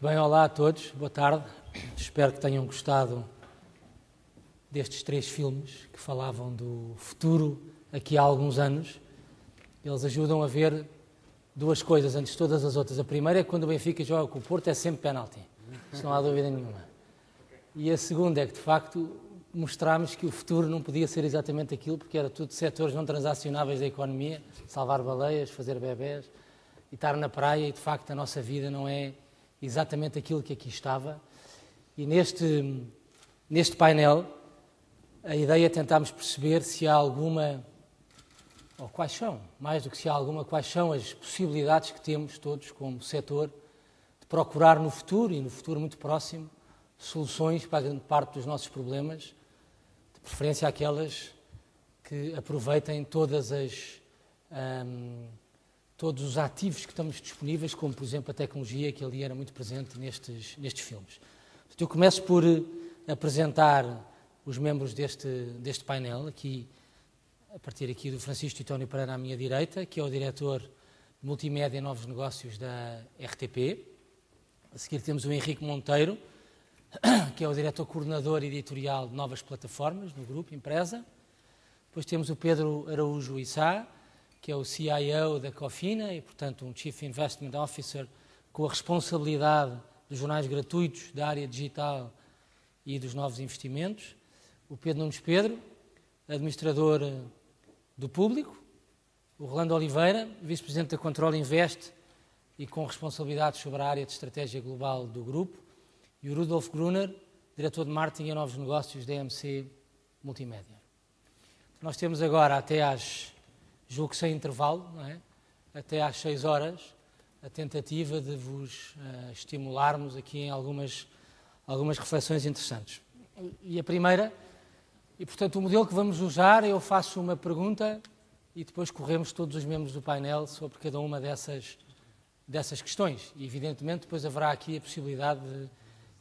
Bem, olá a todos, boa tarde. Espero que tenham gostado destes 3 filmes que falavam do futuro aqui há alguns anos. Eles ajudam a ver 2 coisas antes de todas as outras. A primeira é que quando o Benfica joga com o Porto é sempre penalti, isso não há dúvida nenhuma. E a segunda é que, de facto, mostramos que o futuro não podia ser exatamente aquilo, porque era tudo setores não transacionáveis da economia, salvar baleias, fazer bebés e estar na praia, e de facto a nossa vida não é exatamente aquilo que aqui estava. E neste painel, a ideia é tentarmos perceber se há alguma, ou quais são, mais do que se há alguma, quais são as possibilidades que temos todos como setor de procurar no futuro, e no futuro muito próximo, soluções para a grande parte dos nossos problemas, de preferência aquelas que aproveitem todos os ativos que estamos disponíveis, como por exemplo a tecnologia, que ali era muito presente nestes filmes. Portanto, eu começo por apresentar os membros deste painel, aqui, a partir aqui do Francisco Titónio Pereira à minha direita, que é o diretor de Multimédia e Novos Negócios da RTP. A seguir temos o Henrique Monteiro, que é o diretor coordenador editorial de novas plataformas no grupo Empresa. Depois temos o Pedro Araújo Issá, que é o CIO da Cofina e, portanto, um Chief Investment Officer com a responsabilidade dos jornais gratuitos da área digital e dos novos investimentos. O Pedro Nunes Pedro, administrador do Público. O Rolando Oliveira, vice-presidente da Control Invest e com responsabilidades sobre a área de estratégia global do grupo. E o Rudolf Gruner, diretor de marketing e novos negócios da EMC Multimédia. Nós temos agora até julgo que sem intervalo, não é? Até às 6 horas, a tentativa de vos estimularmos aqui em algumas reflexões interessantes. E a primeira, e portanto o modelo que vamos usar, eu faço uma pergunta e depois corremos todos os membros do painel sobre cada uma dessas questões. E evidentemente depois haverá aqui a possibilidade de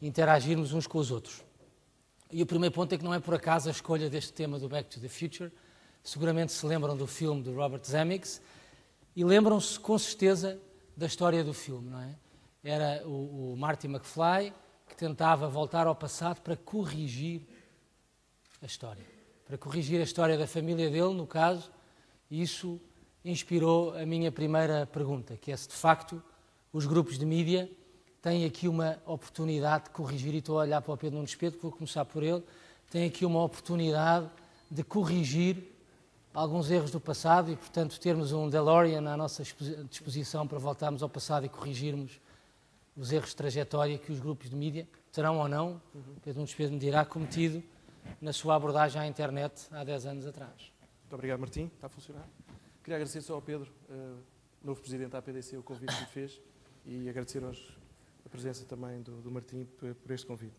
interagirmos uns com os outros. E o primeiro ponto é que não é por acaso a escolha deste tema do Back to the Future. Seguramente se lembram do filme de Robert Zemeckis e lembram-se com certeza da história do filme, não é? Era o Marty McFly que tentava voltar ao passado para corrigir a história da família dele, no caso, e isso inspirou a minha primeira pergunta, que é se de facto os grupos de mídia têm aqui uma oportunidade de corrigir, e estou a olhar para o Pedro Nunes Pedro, vou começar por ele, tem aqui uma oportunidade de corrigir alguns erros do passado e, portanto, termos um DeLorean à nossa disposição para voltarmos ao passado e corrigirmos os erros de trajetória que os grupos de mídia terão ou não, Pedro Nunes Pedro me dirá, cometido na sua abordagem à internet há 10 anos atrás. Muito obrigado, Martim. Está a funcionar? Queria agradecer só ao Pedro, novo presidente da APDC, o convite que me fez e agradecer a presença também do Martim por este convite.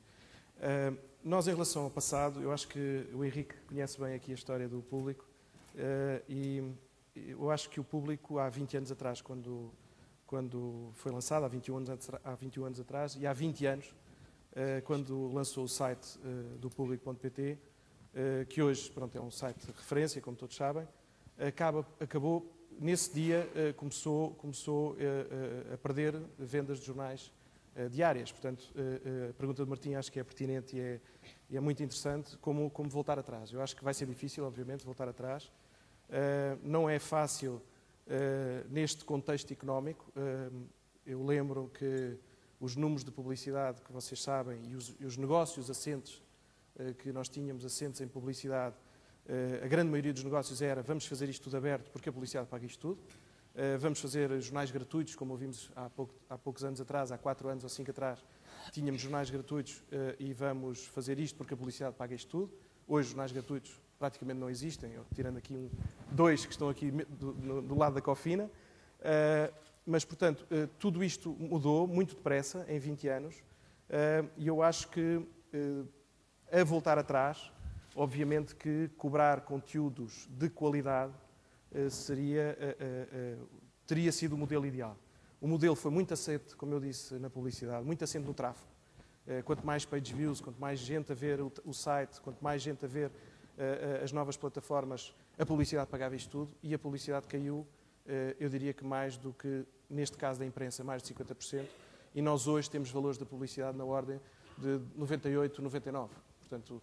Nós, em relação ao passado, eu acho que o Henrique conhece bem aqui a história do Público e eu acho que o Público, há 20 anos atrás, quando foi lançado, há 21 anos atrás, e há 20 anos, quando lançou o site do Público.pt, que hoje pronto, é um site de referência, como todos sabem, acabou, nesse dia, começou a perder vendas de jornais diárias. Portanto, a pergunta do Martim acho que é pertinente e é muito interessante, como voltar atrás. Eu acho que vai ser difícil, obviamente, voltar atrás. Não é fácil neste contexto económico. Eu lembro que os números de publicidade que vocês sabem e os negócios assentes que nós tínhamos assentes em publicidade, a grande maioria dos negócios era vamos fazer isto tudo aberto porque a publicidade paga isto tudo. Vamos fazer jornais gratuitos, como ouvimos há poucos anos atrás, há 4 anos ou 5 atrás, tínhamos jornais gratuitos e vamos fazer isto porque a publicidade paga isto tudo. Hoje, jornais gratuitos praticamente não existem, tirando aqui 2 que estão aqui do lado da Cofina. Mas, portanto, tudo isto mudou muito depressa, em 20 anos, e eu acho que, a voltar atrás, obviamente que cobrar conteúdos de qualidade teria sido o modelo ideal. O modelo foi muito assente, como eu disse, na publicidade, muito assente no tráfego. Quanto mais page views, quanto mais gente a ver o site, quanto mais gente a ver as novas plataformas, a publicidade pagava isto tudo e a publicidade caiu, eu diria que mais do que, neste caso da imprensa, mais de 50%, e nós hoje temos valores da publicidade na ordem de 98, 99. Portanto,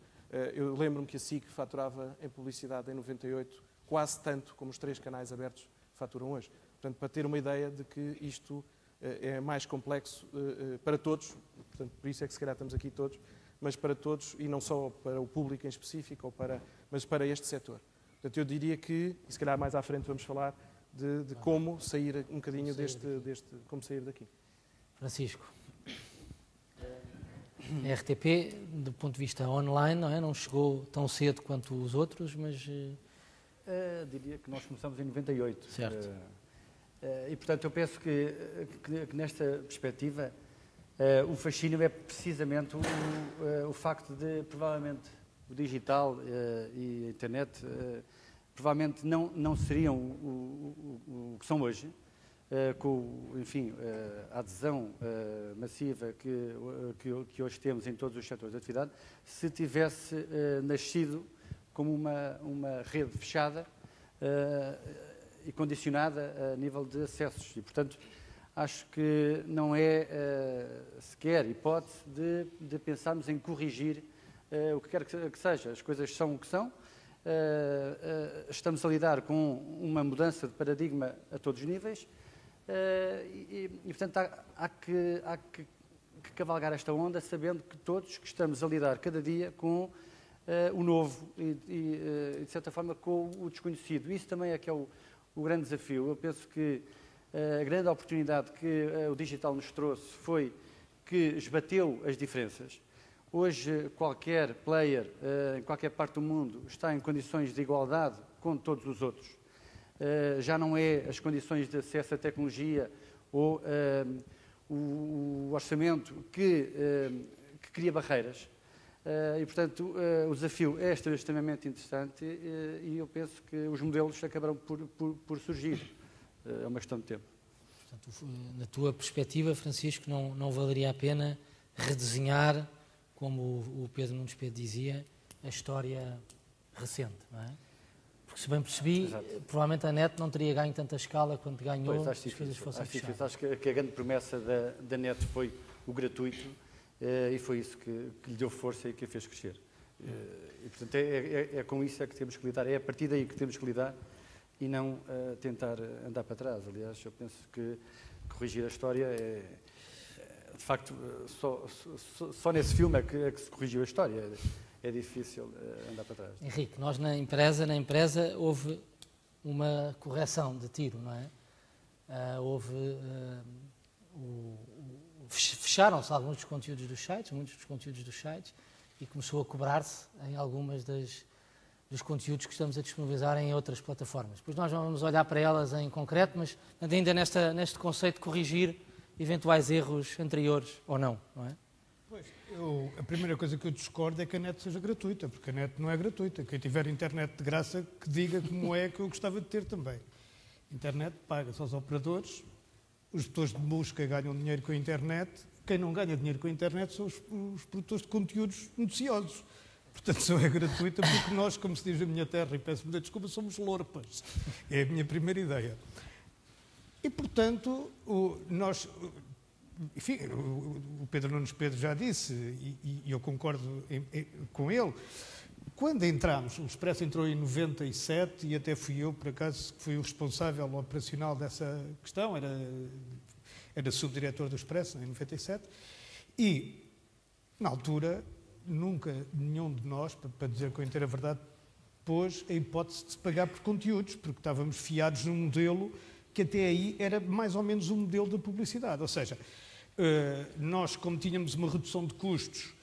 eu lembro-me que a SIC faturava em publicidade em 98 quase tanto como os 3 canais abertos faturam hoje. Portanto, para ter uma ideia de que isto é mais complexo para todos, portanto, por isso é que se calhar estamos aqui todos, mas para todos e não só para o público em específico, mas para este setor. Portanto, eu diria que, e se calhar mais à frente vamos falar de como sair um bocadinho como sair daqui. Francisco, a RTP, do ponto de vista online, não chegou tão cedo quanto os outros, mas... diria que nós começamos em 98. Certo. E, portanto, eu penso que nesta perspectiva, o fascínio é precisamente o facto de, provavelmente, o digital e a internet provavelmente não seriam o que são hoje, com, enfim, a adesão massiva que hoje temos em todos os setores de atividade, se tivesse nascido como uma rede fechada e condicionada a nível de acessos. E, portanto, acho que não é sequer hipótese de pensarmos em corrigir o que quer que seja. As coisas são o que são. Estamos a lidar com uma mudança de paradigma a todos os níveis e portanto, há que cavalgar esta onda sabendo que todos que estamos a lidar cada dia com o novo e, de certa forma, com o desconhecido. Isso também é que é o grande desafio. Eu penso que a grande oportunidade que o digital nos trouxe foi que esbateu as diferenças. Hoje, qualquer player, em qualquer parte do mundo, está em condições de igualdade com todos os outros. Já não é as condições de acesso à tecnologia ou o orçamento que cria barreiras. E, portanto, o desafio é extremamente interessante e eu penso que os modelos acabarão por surgir. É uma questão de tempo. Portanto, na tua perspectiva, Francisco, não valeria a pena redesenhar, como o Pedro Nunes Pedro dizia, a história recente, não é? Porque, se bem percebi, provavelmente a NET não teria ganho tanta escala quanto ganhou se as coisas fossem fechadas. Acho que a grande promessa da NET foi o gratuito e foi isso que lhe deu força e que a fez crescer. E, portanto, é com isso que temos que lidar, é a partir daí que temos que lidar e não tentar andar para trás. Aliás, eu penso que corrigir a história é... De facto, só nesse filme é que se corrigiu a história. É difícil andar para trás. Henrique, nós na empresa houve uma correção de tiro, não é? Fecharam-se alguns dos conteúdos dos sites, muitos dos conteúdos dos sites, e começou a cobrar-se em algumas dos conteúdos que estamos a disponibilizar em outras plataformas. Depois nós vamos olhar para elas em concreto, mas ainda neste conceito de corrigir eventuais erros anteriores ou não é? Pois, a primeira coisa que eu discordo é que a net seja gratuita, porque a net não é gratuita. Quem tiver internet de graça, que diga como é que eu gostava de ter também. Internet paga-se aos operadores, os motores de busca ganham dinheiro com a internet, quem não ganha dinheiro com a internet são os produtores de conteúdos noticiosos. Portanto, só é gratuita porque nós, como se diz na minha terra, e peço-me desculpa, somos lorpas. É a minha primeira ideia. E, portanto, enfim, o Pedro Nunes Pedro já disse, e eu concordo com ele, quando entramos, o Expresso entrou em 97 e até fui eu, por acaso, que fui o responsável operacional dessa questão, era subdiretor do Expresso em 97, e, na altura, nunca nenhum de nós, para dizer com a inteira verdade, pôs a hipótese de se pagar por conteúdos, porque estávamos fiados num modelo que até aí era mais ou menos um modelo da publicidade. Ou seja, nós, como tínhamos uma redução de custos,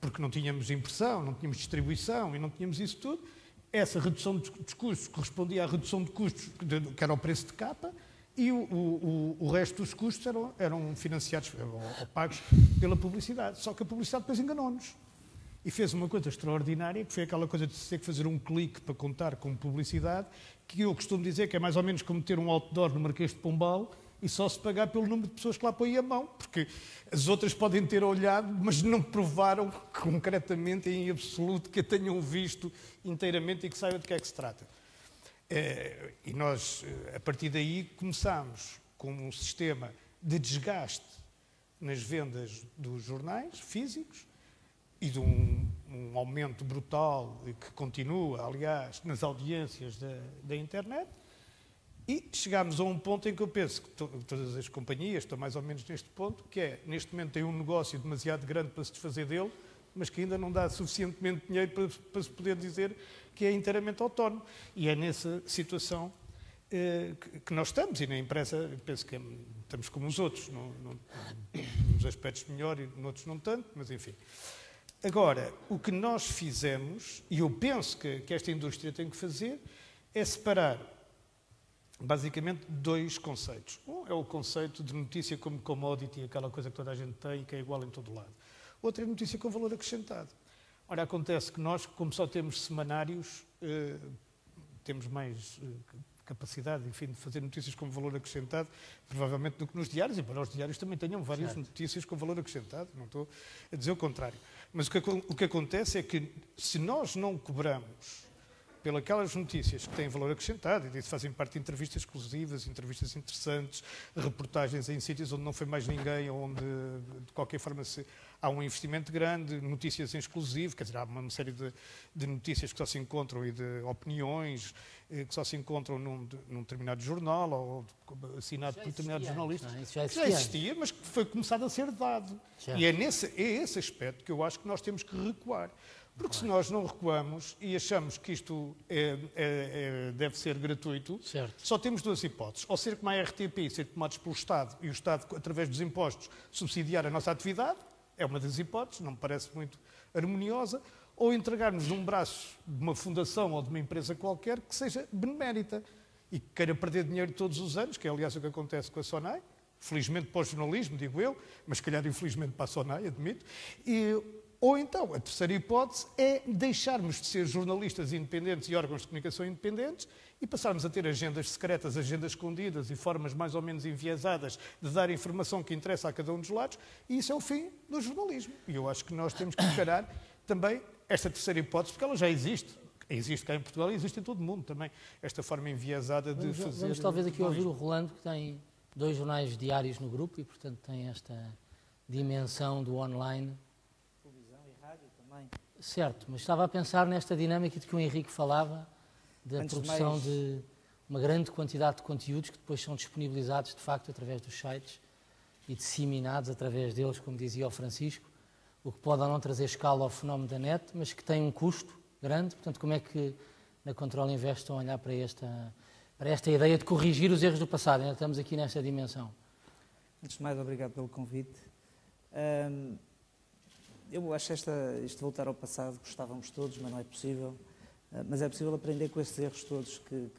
porque não tínhamos impressão, não tínhamos distribuição e não tínhamos isso tudo, essa redução de custos correspondia à redução de custos, que era o preço de capa, e o resto dos custos eram financiados ou pagos pela publicidade. Só que a publicidade depois enganou-nos. E fez uma coisa extraordinária, que foi aquela coisa de se ter que fazer um clique para contar como publicidade, que eu costumo dizer que é mais ou menos como ter um outdoor no Marquês de Pombal e só se pagar pelo número de pessoas que lá põem a mão, porque as outras podem ter olhado, mas não provaram concretamente, em absoluto, que a tenham visto inteiramente e que saibam de que é que se trata. E nós, a partir daí, começámos com um sistema de desgaste nas vendas dos jornais físicos e de um aumento brutal que continua, aliás, nas audiências da internet. E chegámos a um ponto em que eu penso que todas as companhias estão mais ou menos neste ponto, que é, neste momento tem um negócio demasiado grande para se desfazer dele, mas que ainda não dá suficientemente dinheiro para se poder dizer que é inteiramente autónomo. E é nessa situação que nós estamos, e na imprensa penso que estamos como os outros, nos aspectos melhor e noutros não tanto, mas enfim. Agora, o que nós fizemos, e eu penso que esta indústria tem que fazer, é separar basicamente dois conceitos. Um é o conceito de notícia como commodity, aquela coisa que toda a gente tem e que é igual em todo lado. Outra é notícia com valor acrescentado. Ora, acontece que nós, como só temos semanários, temos mais capacidade, enfim, de fazer notícias com valor acrescentado, provavelmente, do que nos diários, embora os diários também tenham várias notícias com valor acrescentado, não estou a dizer o contrário. Mas o que acontece é que, se nós não cobramos pelas notícias que têm valor acrescentado, e disso fazem parte de entrevistas exclusivas, entrevistas interessantes, reportagens em sítios onde não foi mais ninguém, onde, de qualquer forma, há um investimento grande, notícias em exclusivo, quer dizer, há uma série de notícias que só se encontram e de opiniões que só se encontram num determinado jornal ou assinado por determinados jornalistas. Isso já existia, mas que foi começado a ser dado. E é esse aspecto que eu acho que nós temos que recuar. Porque se nós não recuamos e achamos que isto deve ser gratuito, só temos duas hipóteses. Ou ser como a RTP, ser tomados pelo Estado e o Estado, através dos impostos, subsidiar a nossa atividade, é uma das hipóteses, não me parece muito harmoniosa, ou entregarmos num braço de uma fundação ou de uma empresa qualquer que seja benemérita e que queira perder dinheiro todos os anos, que é aliás o que acontece com a SONAI, felizmente para o jornalismo, digo eu, mas se calhar infelizmente para a SONAI, admito, ou então, a terceira hipótese é deixarmos de ser jornalistas independentes e órgãos de comunicação independentes e passarmos a ter agendas secretas, agendas escondidas e formas mais ou menos enviesadas de dar informação que interessa a cada um dos lados, e isso é o fim do jornalismo. E eu acho que nós temos que encarar também esta terceira hipótese, porque ela já existe. Existe cá em Portugal e existe em todo o mundo também, esta forma enviesada de fazer... Vamos talvez aqui ouvir o Rolando, que tem 2 jornais diários no grupo e, portanto, tem esta dimensão do online. Certo, mas estava a pensar nesta dinâmica de que o Henrique falava, da produção de uma grande quantidade de conteúdos que depois são disponibilizados, de facto, através dos sites e disseminados através deles, como dizia o Francisco, o que pode ou não trazer escala ao fenómeno da net, mas que tem um custo grande. Portanto, como é que na Control Invest estão a olhar para esta ideia de corrigir os erros do passado? Ainda estamos aqui nesta dimensão. Antes de mais, obrigado pelo convite. Eu acho que isto de voltar ao passado gostávamos todos, mas não é possível. Mas é possível aprender com estes erros todos que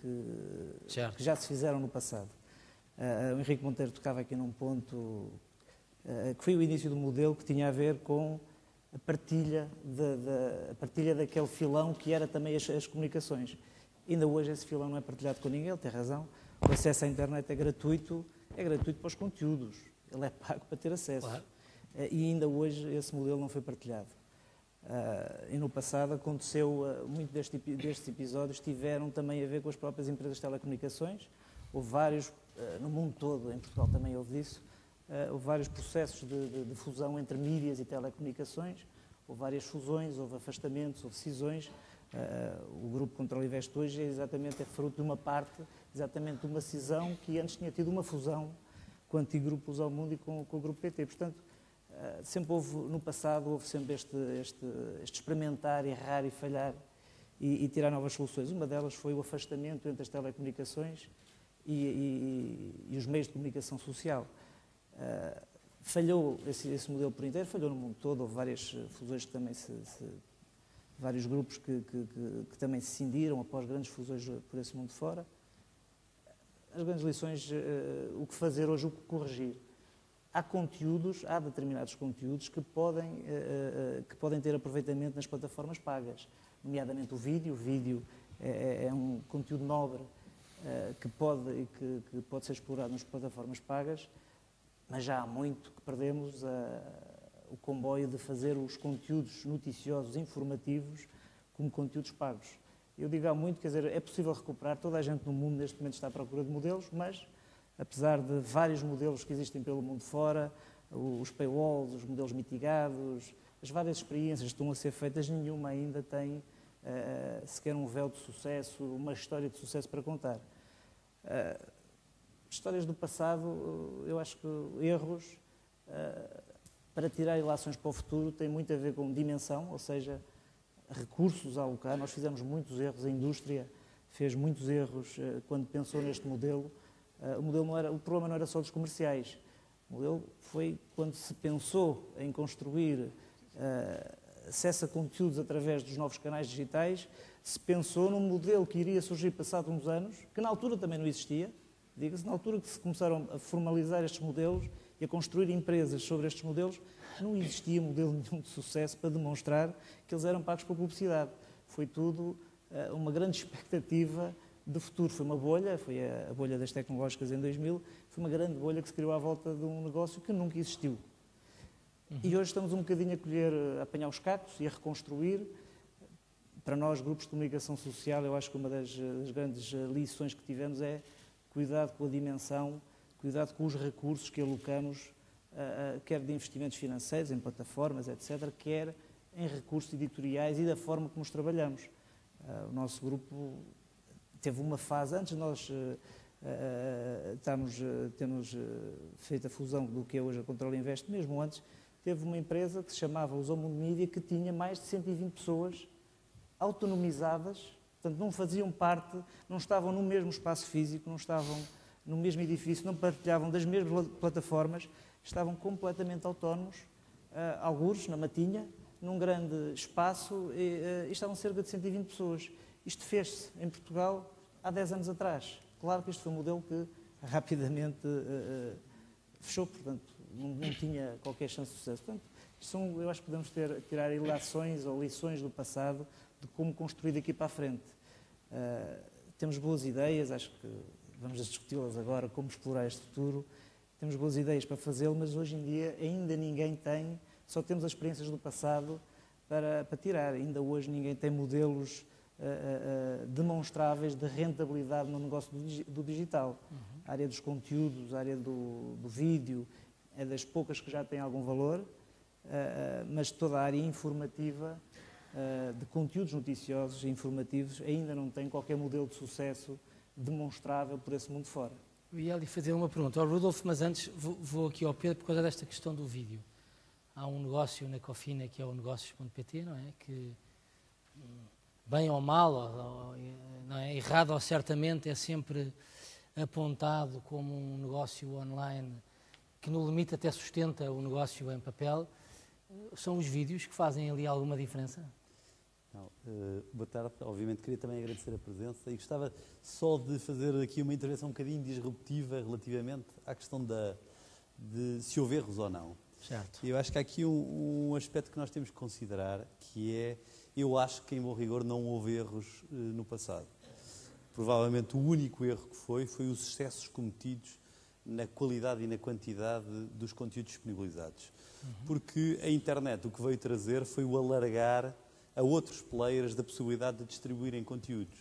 já se fizeram no passado. O Henrique Monteiro tocava aqui num ponto que foi o início do modelo, que tinha a ver com a partilha daquele filão que era também as comunicações. Ainda hoje esse filão não é partilhado com ninguém, ele tem razão. O acesso à internet é gratuito para os conteúdos, ele é pago para ter acesso. Claro. E ainda hoje esse modelo não foi partilhado. E no passado aconteceu, muito destes episódios tiveram também a ver com as próprias empresas de telecomunicações. Houve vários, no mundo todo, em Portugal também houve disso, houve vários processos de fusão entre mídias e telecomunicações, houve várias fusões, houve afastamentos, houve cisões. O Grupo Control Invest hoje é fruto de uma parte, exatamente de uma cisão que antes tinha tido uma fusão com o antigo Grupo Luz ao Mundo e com o Grupo PT. Portanto, sempre houve, no passado, houve sempre este experimentar, errar e falhar e tirar novas soluções. Uma delas foi o afastamento entre as telecomunicações e os meios de comunicação social. Falhou esse modelo por inteiro, falhou no mundo todo, houve várias fusões que também vários grupos que também se cindiram após grandes fusões por esse mundo fora. As grandes lições, o que fazer hoje, o que corrigir. Há determinados conteúdos que podem ter aproveitamento nas plataformas pagas, nomeadamente o vídeo. O vídeo é um conteúdo nobre que pode ser explorado nas plataformas pagas, mas já há muito que perdemos o comboio de fazer os conteúdos noticiosos, informativos, como conteúdos pagos. Eu digo há muito, quer dizer, é possível recuperar, toda a gente no mundo neste momento está à procura de modelos, mas apesar de vários modelos que existem pelo mundo fora, os paywalls, os modelos mitigados, as várias experiências que estão a ser feitas, nenhuma ainda tem sequer um véu de sucesso, uma história de sucesso para contar. Histórias do passado, eu acho que erros, para tirar ilações para o futuro, tem muito a ver com dimensão, ou seja, recursos a alocar. Nós fizemos muitos erros, a indústria fez muitos erros quando pensou neste modelo. O problema não era só dos comerciais. O modelo foi quando se pensou em construir acesso a conteúdos através dos novos canais digitais, se pensou num modelo que iria surgir passado uns anos, que na altura também não existia, diga-se, na altura que se começaram a formalizar estes modelos e a construir empresas sobre estes modelos, não existia modelo nenhum de sucesso para demonstrar que eles eram pagos por publicidade. Foi tudo uma grande expectativa de futuro. Foi uma bolha, foi a bolha das tecnológicas em 2000, foi uma grande bolha que se criou à volta de um negócio que nunca existiu. E hoje estamos um bocadinho a apanhar os cacos e a reconstruir. Para nós, grupos de comunicação social, eu acho que uma das grandes lições que tivemos é cuidado com a dimensão, cuidado com os recursos que alocamos, quer de investimentos financeiros, em plataformas, etc., quer em recursos editoriais e da forma como os trabalhamos. O nosso grupo teve uma fase, antes de nós termos feito a fusão do que é hoje a Control Invest, mesmo antes, teve uma empresa que se chamava Usou Mundo Mídia, que tinha mais de 120 pessoas autonomizadas, portanto não faziam parte, não estavam no mesmo espaço físico, não estavam no mesmo edifício, não partilhavam das mesmas plataformas, estavam completamente autónomos, algures na Matinha, num grande espaço, e estavam cerca de 120 pessoas. Isto fez-se em Portugal há 10 anos atrás. Claro que este foi um modelo que rapidamente fechou, portanto, não tinha qualquer chance de sucesso. Portanto, eu acho que podemos tirar ilações ou lições do passado de como construir daqui para a frente. Temos boas ideias, acho que vamos discuti-las agora, como explorar este futuro. Temos boas ideias para fazê-lo, mas hoje em dia ainda ninguém tem, só temos as experiências do passado para tirar. Ainda hoje ninguém tem modelos demonstráveis de rentabilidade no negócio do digital. A área dos conteúdos, a área do vídeo, é das poucas que já têm algum valor, mas toda a área informativa, de conteúdos noticiosos e informativos, ainda não tem qualquer modelo de sucesso demonstrável por esse mundo fora. Eu ia lhe fazer uma pergunta ao Rudolf, mas antes vou aqui ao Pedro por causa desta questão do vídeo. Há um negócio na Cofina que é o negócios.pt, não é? Que, bem ou mal, não é? Errado ou certamente, é sempre apontado como um negócio online que no limite até sustenta o negócio em papel. São os vídeos que fazem ali alguma diferença? Não, boa tarde. Obviamente queria também agradecer a presença e gostava só de fazer aqui uma intervenção um bocadinho disruptiva relativamente à questão de se houve erros ou não. Certo. Eu acho que há aqui um aspecto que nós temos que considerar, que é, eu acho que em bom rigor não houve erros no passado. Provavelmente o único erro que foi os excessos cometidos na qualidade e na quantidade dos conteúdos disponibilizados. Porque a internet o que veio trazer foi o alargar a outros players da possibilidade de distribuírem conteúdos.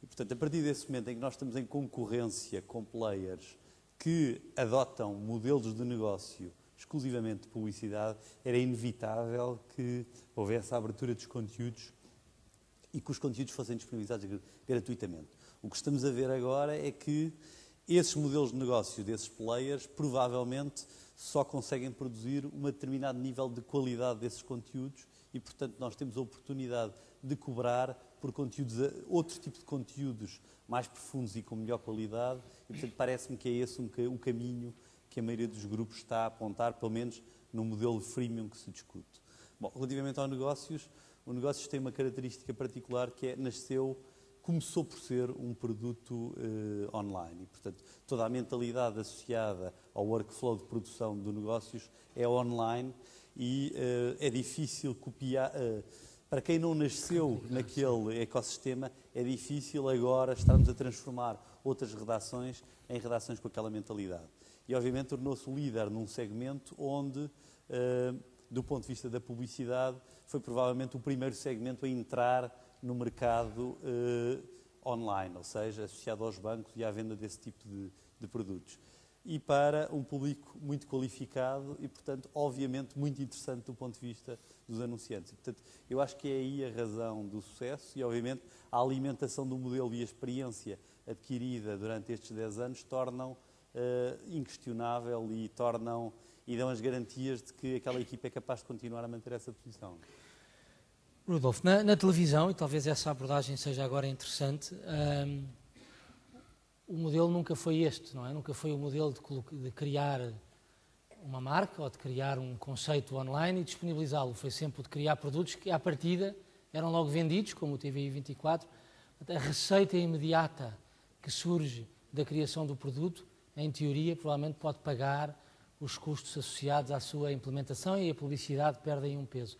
E, portanto, a partir desse momento em que nós estamos em concorrência com players que adotam modelos de negócio exclusivamente de publicidade, era inevitável que houvesse a abertura dos conteúdos e que os conteúdos fossem disponibilizados gratuitamente. O que estamos a ver agora é que esses modelos de negócio desses players provavelmente só conseguem produzir um determinado nível de qualidade desses conteúdos e, portanto, nós temos a oportunidade de cobrar por conteúdos, outros tipos de conteúdos mais profundos e com melhor qualidade e, portanto, parece-me que é esse o caminho que a maioria dos grupos está a apontar, pelo menos no modelo freemium que se discute. Bom, relativamente aos negócios, o negócio tem uma característica particular que é, começou por ser um produto online e, portanto, toda a mentalidade associada ao workflow de produção de negócios é online e é difícil copiar. Para quem não nasceu naquele ecossistema, é difícil agora estarmos a transformar outras redações em redações com aquela mentalidade. E, obviamente, tornou-se o líder num segmento onde, do ponto de vista da publicidade, foi provavelmente o primeiro segmento a entrar no mercado online, ou seja, associado aos bancos e à venda desse tipo de produtos. e para um público muito qualificado e, portanto, obviamente, muito interessante do ponto de vista dos anunciantes. E, portanto, eu acho que é aí a razão do sucesso e, obviamente, a alimentação do modelo e a experiência adquirida durante estes 10 anos tornam inquestionável e dão as garantias de que aquela equipa é capaz de continuar a manter essa posição. Rudolf, na televisão, e talvez essa abordagem seja agora interessante, o modelo nunca foi este, não é? Nunca foi o modelo de criar uma marca ou de criar um conceito online e disponibilizá-lo. Foi sempre o de criar produtos que, à partida, eram logo vendidos, como o TVI 24. A receita imediata que surge da criação do produto, em teoria, provavelmente pode pagar os custos associados à sua implementação e a publicidade perde aí um peso.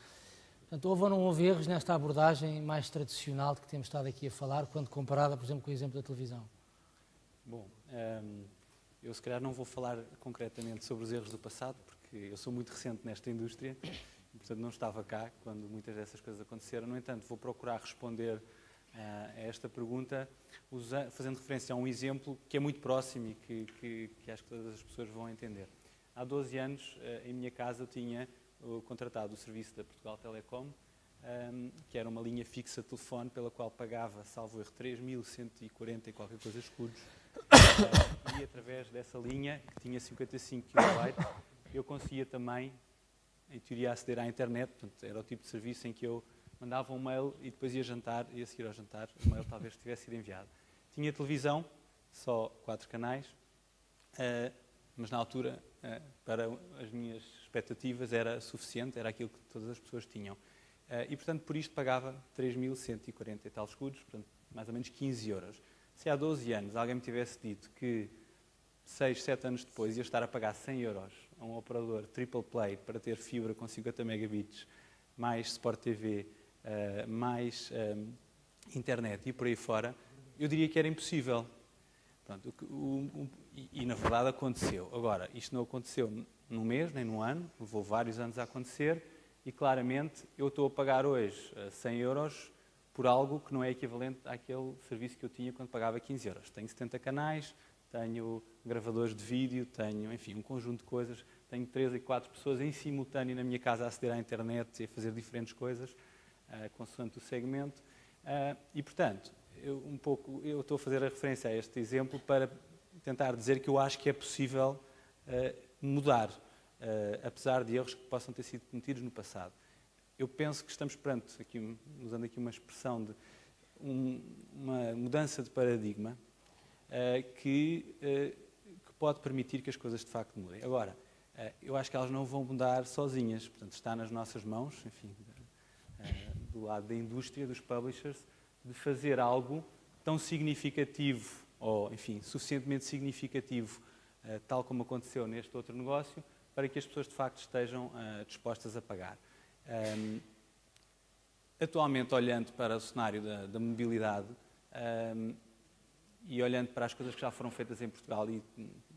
Portanto, houve ou não houve erros nesta abordagem mais tradicional de que temos estado aqui a falar, quando comparada, por exemplo, com o exemplo da televisão? Bom, eu se calhar não vou falar concretamente sobre os erros do passado, porque eu sou muito recente nesta indústria, e, portanto não estava cá quando muitas dessas coisas aconteceram. No entanto, vou procurar responder a esta pergunta fazendo referência a um exemplo que é muito próximo e que acho que todas as pessoas vão entender. Há 12 anos, em minha casa, eu tinha contratado o serviço da Portugal Telecom, que era uma linha fixa de telefone pela qual pagava, salvo erro, 3.140 e qualquer coisa escudos. E através dessa linha, que tinha 55 kB, eu conseguia também, em teoria, aceder à internet. Portanto, era o tipo de serviço em que eu mandava um mail e depois ia jantar, e a seguir ao jantar o mail talvez tivesse sido enviado. Tinha televisão, só 4 canais, mas na altura, para as minhas expectativas, era suficiente, era aquilo que todas as pessoas tinham. E, portanto, por isto pagava 3.140 e tal escudos, portanto, mais ou menos 15 euros. Se há 12 anos alguém me tivesse dito que 6, 7 anos depois ia estar a pagar 100 euros a um operador triple play para ter fibra com 50 megabits, mais Sport TV, mais internet e por aí fora, eu diria que era impossível. Pronto, e na verdade aconteceu. Agora, isto não aconteceu num mês, nem num ano, levou vários anos a acontecer e claramente eu estou a pagar hoje 100 euros por algo que não é equivalente àquele serviço que eu tinha quando pagava 15 euros. Tenho 70 canais, tenho gravadores de vídeo, tenho, enfim, um conjunto de coisas, tenho 3 e 4 pessoas em simultâneo na minha casa a aceder à internet e a fazer diferentes coisas, consoante o segmento. E, portanto, eu estou a fazer a referência a este exemplo para tentar dizer que eu acho que é possível mudar, apesar de erros que possam ter sido cometidos no passado. Eu penso que estamos perante, aqui, usando aqui uma expressão de uma mudança de paradigma que pode permitir que as coisas de facto mudem. Agora, eu acho que elas não vão mudar sozinhas, portanto está nas nossas mãos, enfim, do lado da indústria, dos publishers, de fazer algo tão significativo, ou enfim, suficientemente significativo, tal como aconteceu neste outro negócio, para que as pessoas de facto estejam dispostas a pagar. Atualmente, olhando para o cenário da mobilidade e olhando para as coisas que já foram feitas em Portugal, e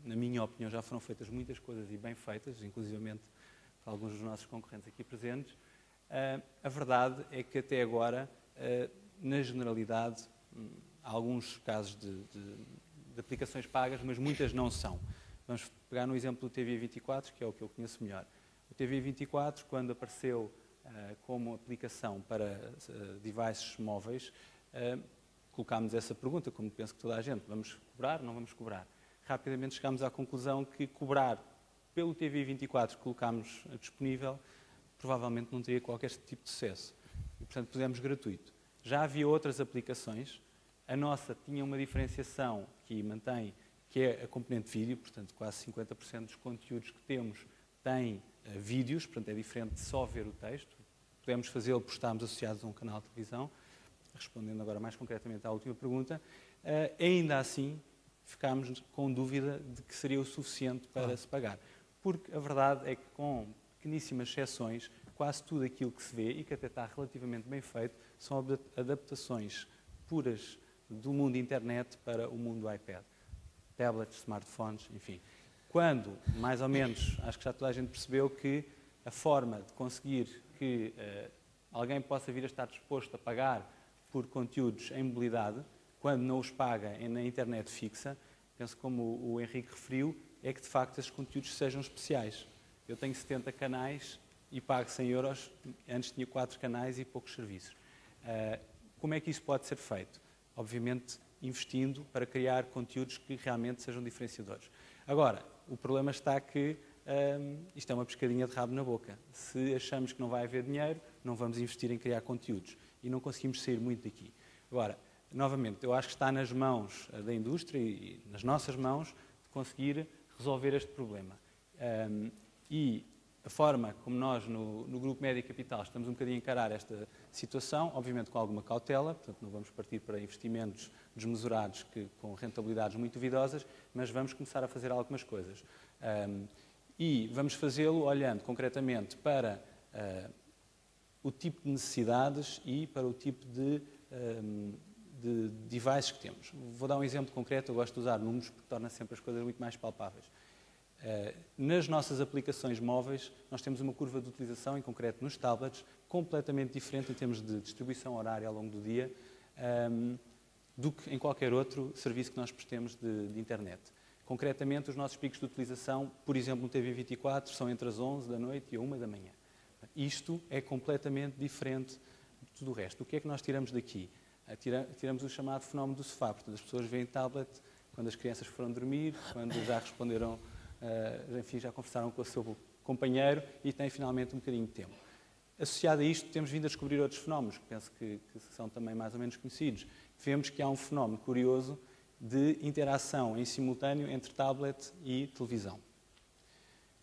na minha opinião já foram feitas muitas coisas e bem feitas, inclusivamente por alguns dos nossos concorrentes aqui presentes, a verdade é que até agora, na generalidade, há alguns casos de aplicações pagas, mas muitas não são. Vamos pegar no exemplo do TVI 24, que é o que eu conheço melhor. O TVI 24, quando apareceu como aplicação para devices móveis, colocámos essa pergunta, como penso que toda a gente, vamos cobrar, não vamos cobrar? Rapidamente chegámos à conclusão que cobrar pelo TVI 24 que colocámos disponível, provavelmente não teria qualquer tipo de sucesso. E, portanto, pusemos gratuito. Já havia outras aplicações, a nossa tinha uma diferenciação que mantém, que é a componente vídeo, portanto, quase 50% dos conteúdos que temos têm vídeos, portanto, é diferente de só ver o texto. Podemos fazê-lo por estarmos associados a um canal de televisão. Respondendo agora mais concretamente à última pergunta, ainda assim ficámos com dúvida de que seria o suficiente para se pagar. Porque a verdade é que, com pequeníssimas exceções, quase tudo aquilo que se vê, e que até está relativamente bem feito, são adaptações puras do mundo internet para o mundo iPad. Tablets, smartphones, enfim. Quando, mais ou menos, acho que já toda a gente percebeu que a forma de conseguir que alguém possa vir a estar disposto a pagar por conteúdos em mobilidade, quando não os paga na internet fixa, penso como o Henrique referiu, é que de facto esses conteúdos sejam especiais. Eu tenho 70 canais e pago 100 euros, antes tinha 4 canais e poucos serviços. Como é que isso pode ser feito? Obviamente investindo para criar conteúdos que realmente sejam diferenciadores. Agora, o problema está que isto é uma pescadinha de rabo na boca. Se achamos que não vai haver dinheiro, não vamos investir em criar conteúdos e não conseguimos sair muito daqui. Agora, novamente, eu acho que está nas mãos da indústria e nas nossas mãos de conseguir resolver este problema. E a forma como nós, no Grupo Média Capital, estamos um bocadinho a encarar esta situação, obviamente com alguma cautela, portanto não vamos partir para investimentos desmesurados com rentabilidades muito duvidosas, mas vamos começar a fazer algumas coisas. E vamos fazê-lo olhando concretamente para o tipo de necessidades e para o tipo de devices que temos. Vou dar um exemplo concreto, eu gosto de usar números porque torna sempre as coisas muito mais palpáveis. Nas nossas aplicações móveis, nós temos uma curva de utilização, em concreto nos tablets, completamente diferente em termos de distribuição horária ao longo do dia do que em qualquer outro serviço que nós prestemos de internet. Concretamente, os nossos picos de utilização, por exemplo, no TV24, são entre as 11 da noite e a 1 da manhã. Isto é completamente diferente de tudo o resto. O que é que nós tiramos daqui? Tiramos o chamado fenómeno do sofá. Portanto, as pessoas veem tablet quando as crianças foram dormir, quando já responderam, enfim, já conversaram com o seu companheiro e têm finalmente um bocadinho de tempo. Associado a isto, temos vindo a descobrir outros fenómenos, que penso que são também mais ou menos conhecidos. Vemos que há um fenómeno curioso de interação em simultâneo entre tablet e televisão.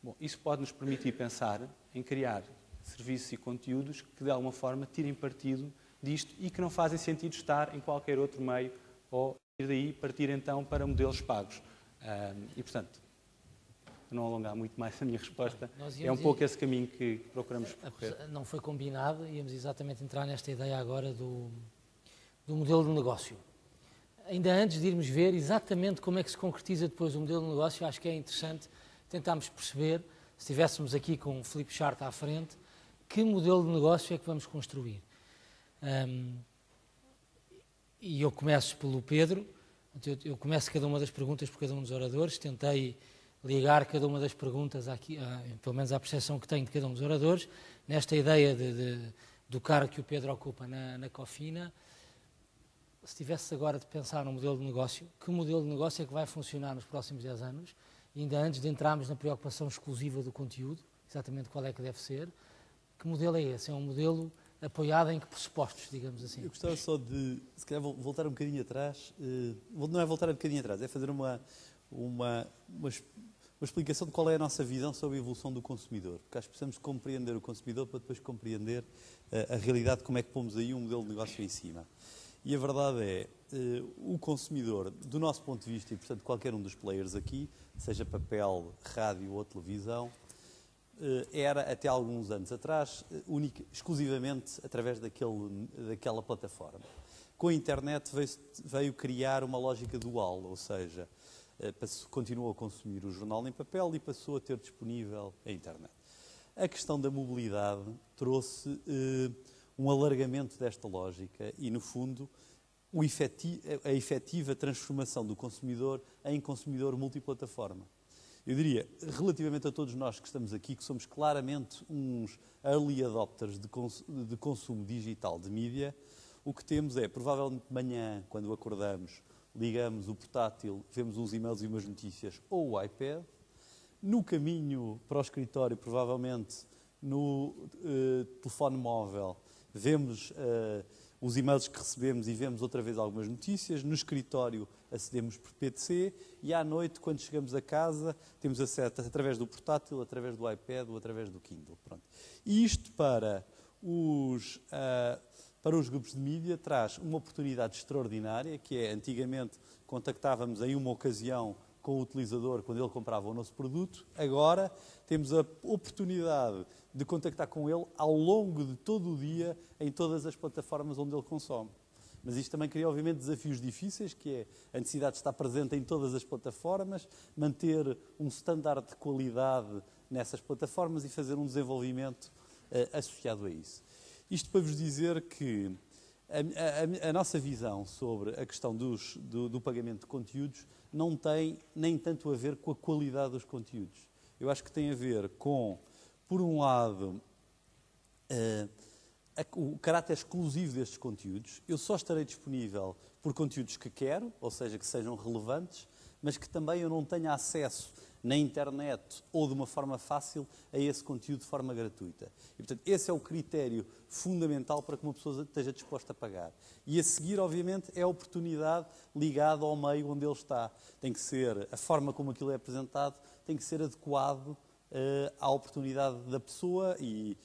Bom, isso pode nos permitir pensar em criar serviços e conteúdos que, de alguma forma, tirem partido disto e que não fazem sentido estar em qualquer outro meio ou, ir daí, partir então para modelos pagos. E, portanto, para não alongar muito mais a minha resposta, é um pouco esse caminho que procuramos percorrer. Não foi combinado, íamos exatamente entrar nesta ideia agora do modelo de negócio. Ainda antes de irmos ver exatamente como é que se concretiza depois o modelo de negócio, acho que é interessante tentarmos perceber, se estivéssemos aqui com o Filipe Chart à frente, que modelo de negócio é que vamos construir. E eu começo pelo Pedro, eu começo cada uma das perguntas por cada um dos oradores, tentei ligar cada uma das perguntas, aqui, pelo menos à percepção que tenho de cada um dos oradores, nesta ideia do cargo que o Pedro ocupa na Cofina. Se tivesse agora de pensar num modelo de negócio, que modelo de negócio é que vai funcionar nos próximos 10 anos? E ainda antes de entrarmos na preocupação exclusiva do conteúdo, exatamente qual é que deve ser, que modelo é esse? É um modelo apoiado em que pressupostos, digamos assim? Eu gostava só de, se calhar, voltar um bocadinho atrás. Não é voltar um bocadinho atrás, é fazer uma explicação de qual é a nossa visão sobre a evolução do consumidor. Porque acho que precisamos compreender o consumidor para depois compreender a realidade de como é que pomos aí um modelo de negócio em cima. E a verdade é, o consumidor, do nosso ponto de vista, e portanto qualquer um dos players aqui, seja papel, rádio ou televisão, era até alguns anos atrás, exclusivamente através daquela plataforma. Com a internet veio criar uma lógica dual, ou seja, continuou a consumir o jornal em papel e passou a ter disponível a internet. A questão da mobilidade trouxe um alargamento desta lógica e, no fundo, a efetiva transformação do consumidor em consumidor multiplataforma. Eu diria, relativamente a todos nós que estamos aqui, que somos claramente uns early adopters de consumo digital de mídia, o que temos é, provavelmente de manhã, quando acordamos, ligamos o portátil, vemos uns e-mails e umas notícias, ou o iPad. No caminho para o escritório, provavelmente no telefone móvel, vemos os e-mails que recebemos e vemos outra vez algumas notícias. No escritório acedemos por PC e à noite, quando chegamos a casa, temos acesso através do portátil, através do iPad ou através do Kindle. Pronto. E isto para os grupos de mídia traz uma oportunidade extraordinária, que é, antigamente, contactávamos em uma ocasião com o utilizador quando ele comprava o nosso produto. Agora temos a oportunidade de contactar com ele ao longo de todo o dia em todas as plataformas onde ele consome. Mas isto também cria, obviamente, desafios difíceis, que é a necessidade de estar presente em todas as plataformas, manter um standard de qualidade nessas plataformas e fazer um desenvolvimento associado a isso. Isto para vos dizer que A nossa visão sobre a questão do pagamento de conteúdos não tem nem tanto a ver com a qualidade dos conteúdos. Eu acho que tem a ver com, por um lado, o caráter exclusivo destes conteúdos. Eu só estarei disponível por conteúdos que quero, ou seja, que sejam relevantes, mas que também eu não tenha acesso na internet ou de uma forma fácil a esse conteúdo de forma gratuita. E, portanto, esse é o critério fundamental para que uma pessoa esteja disposta a pagar. E a seguir, obviamente, é a oportunidade ligada ao meio onde ele está. Tem que ser, a forma como aquilo é apresentado, tem que ser adequado à oportunidade da pessoa e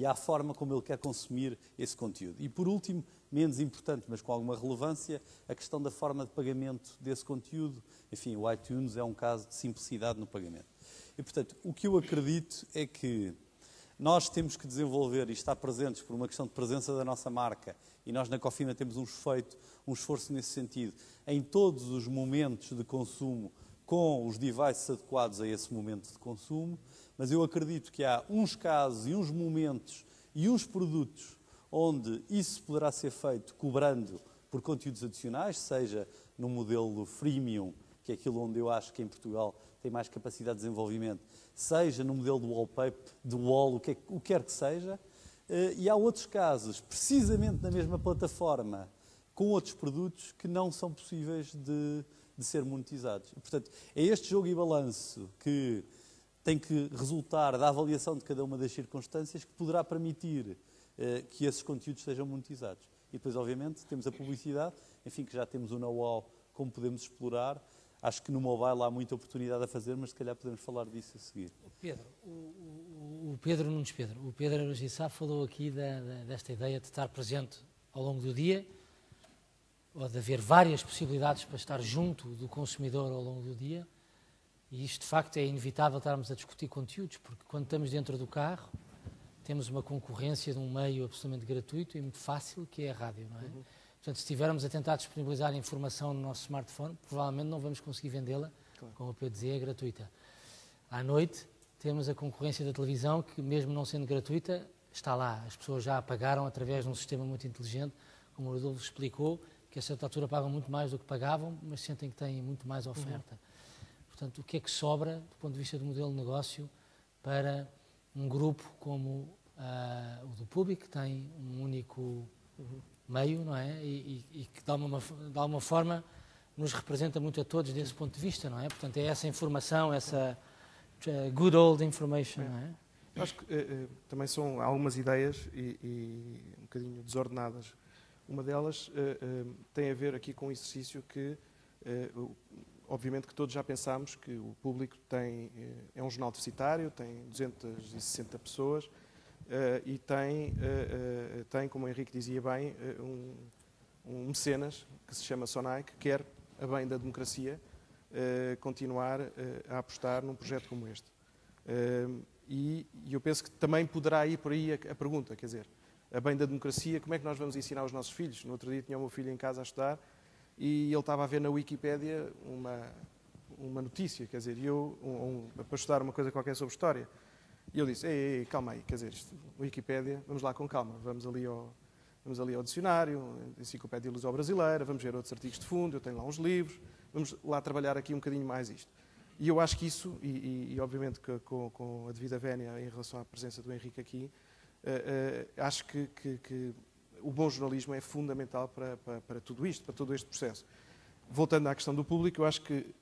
à forma como ele quer consumir esse conteúdo. E, por último, menos importante, mas com alguma relevância, a questão da forma de pagamento desse conteúdo. Enfim, o iTunes é um caso de simplicidade no pagamento. E, portanto, o que eu acredito é que nós temos que desenvolver e estar presentes por uma questão de presença da nossa marca, e nós na Cofina temos um esforço nesse sentido, em todos os momentos de consumo, com os devices adequados a esse momento de consumo, mas eu acredito que há uns casos e uns momentos e uns produtos onde isso poderá ser feito cobrando por conteúdos adicionais, seja no modelo freemium, que é aquilo onde eu acho que em Portugal tem mais capacidade de desenvolvimento, seja no modelo do wallpaper, do wall, o que quer que seja, e há outros casos, precisamente na mesma plataforma, com outros produtos que não são possíveis de ser monetizados. E, portanto, é este jogo e balanço que tem que resultar da avaliação de cada uma das circunstâncias que poderá permitir que esses conteúdos sejam monetizados. E depois, obviamente, temos a publicidade, enfim, que já temos o know-how como podemos explorar. Acho que no mobile há muita oportunidade a fazer, mas se calhar podemos falar disso a seguir. Pedro, o Pedro Gissá falou aqui desta ideia de estar presente ao longo do dia, ou de haver várias possibilidades para estar junto do consumidor ao longo do dia, e isto de facto é inevitável estarmos a discutir conteúdos, porque quando estamos dentro do carro temos uma concorrência de um meio absolutamente gratuito e muito fácil, que é a rádio, não é? Uhum. Portanto, se estivermos a tentar disponibilizar informação no nosso smartphone, provavelmente não vamos conseguir vendê-la, claro, como a Pedro dizia, é gratuita. À noite temos a concorrência da televisão, que mesmo não sendo gratuita, está lá. As pessoas já a pagaram através de um sistema muito inteligente, como o Rodolfo explicou, que a certa altura pagam muito mais do que pagavam, mas sentem que têm muito mais oferta. Uhum. Portanto, o que é que sobra, do ponto de vista do modelo de negócio, para um grupo como o do Público, que tem um único meio, não é? E que de alguma forma nos representa muito a todos desse ponto de vista, não é? Portanto, é essa informação, essa good old information, não é? Acho que também são algumas ideias e um bocadinho desordenadas. Uma delas tem a ver aqui com um exercício que, obviamente, que todos já pensámos que o Público é um jornal deficitário, tem 260 pessoas e tem, como o Henrique dizia bem, um mecenas que se chama Sonai, que quer, a bem da democracia, continuar a apostar num projeto como este. E eu penso que também poderá ir por aí a pergunta, quer dizer, a bem da democracia, como é que nós vamos ensinar aos nossos filhos? No outro dia tinha o meu filho em casa a estudar e ele estava a ver na Wikipédia uma notícia, quer dizer, para estudar uma coisa qualquer sobre história. E eu disse, ei, calma aí, quer dizer, Wikipédia, vamos lá com calma, vamos ali ao dicionário, Enciclopédia Luso-Brasileira, vamos ver outros artigos de fundo, eu tenho lá uns livros, vamos lá trabalhar aqui um bocadinho mais isto. E eu acho que isso, e obviamente que com a devida vénia em relação à presença do Henrique aqui, acho que o bom jornalismo é fundamental para tudo isto, para todo este processo. Voltando à questão do Público, eu acho que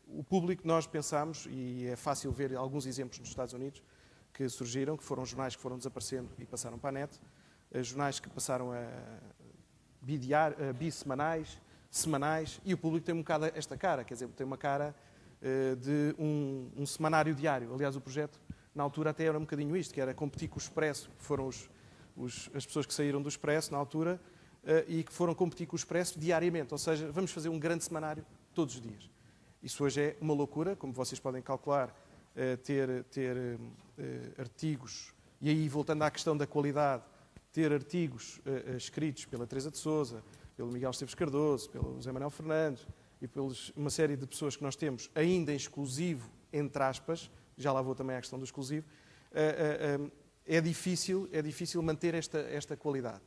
o Público, nós pensamos, e é fácil ver alguns exemplos nos Estados Unidos que surgiram, que foram jornais que foram desaparecendo e passaram para a net, jornais que passaram a bissemanais, semanais, e o Público tem um bocado esta cara, quer dizer, tem uma cara de um semanário diário. Aliás, o projeto, na altura, até era um bocadinho isto, que era competir com o Expresso, que foram as pessoas que saíram do Expresso, na altura, e que foram competir com o Expresso diariamente. Ou seja, vamos fazer um grande semanário todos os dias. Isso hoje é uma loucura, como vocês podem calcular, ter artigos, e aí, voltando à questão da qualidade, ter artigos escritos pela Teresa de Sousa, pelo Miguel Esteves Cardoso, pelo José Manuel Fernandes e por uma série de pessoas que nós temos, ainda em exclusivo, entre aspas, já lá vou também à questão do exclusivo, é difícil manter esta qualidade.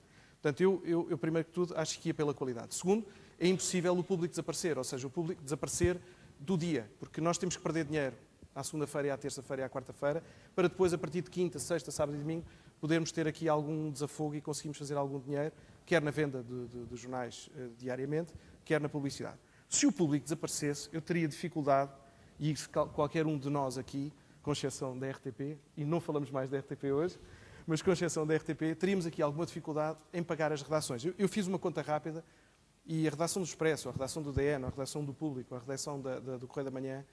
Portanto, eu primeiro que tudo, acho que ia pela qualidade. Segundo, é impossível o público desaparecer, ou seja, o público desaparecer do dia, porque nós temos que perder dinheiro à segunda-feira, à terça-feira e à quarta-feira, para depois, a partir de quinta, sexta, sábado e domingo, podermos ter aqui algum desafogo e conseguirmos fazer algum dinheiro, quer na venda de jornais diariamente, quer na publicidade. Se o público desaparecesse, eu teria dificuldade, e qualquer um de nós aqui, com exceção da RTP, e não falamos mais da RTP hoje, mas com exceção da RTP, teríamos aqui alguma dificuldade em pagar as redações. Eu fiz uma conta rápida e a redação do Expresso, a redação do DN, a redação do Público, a redação do Correio da Manhã,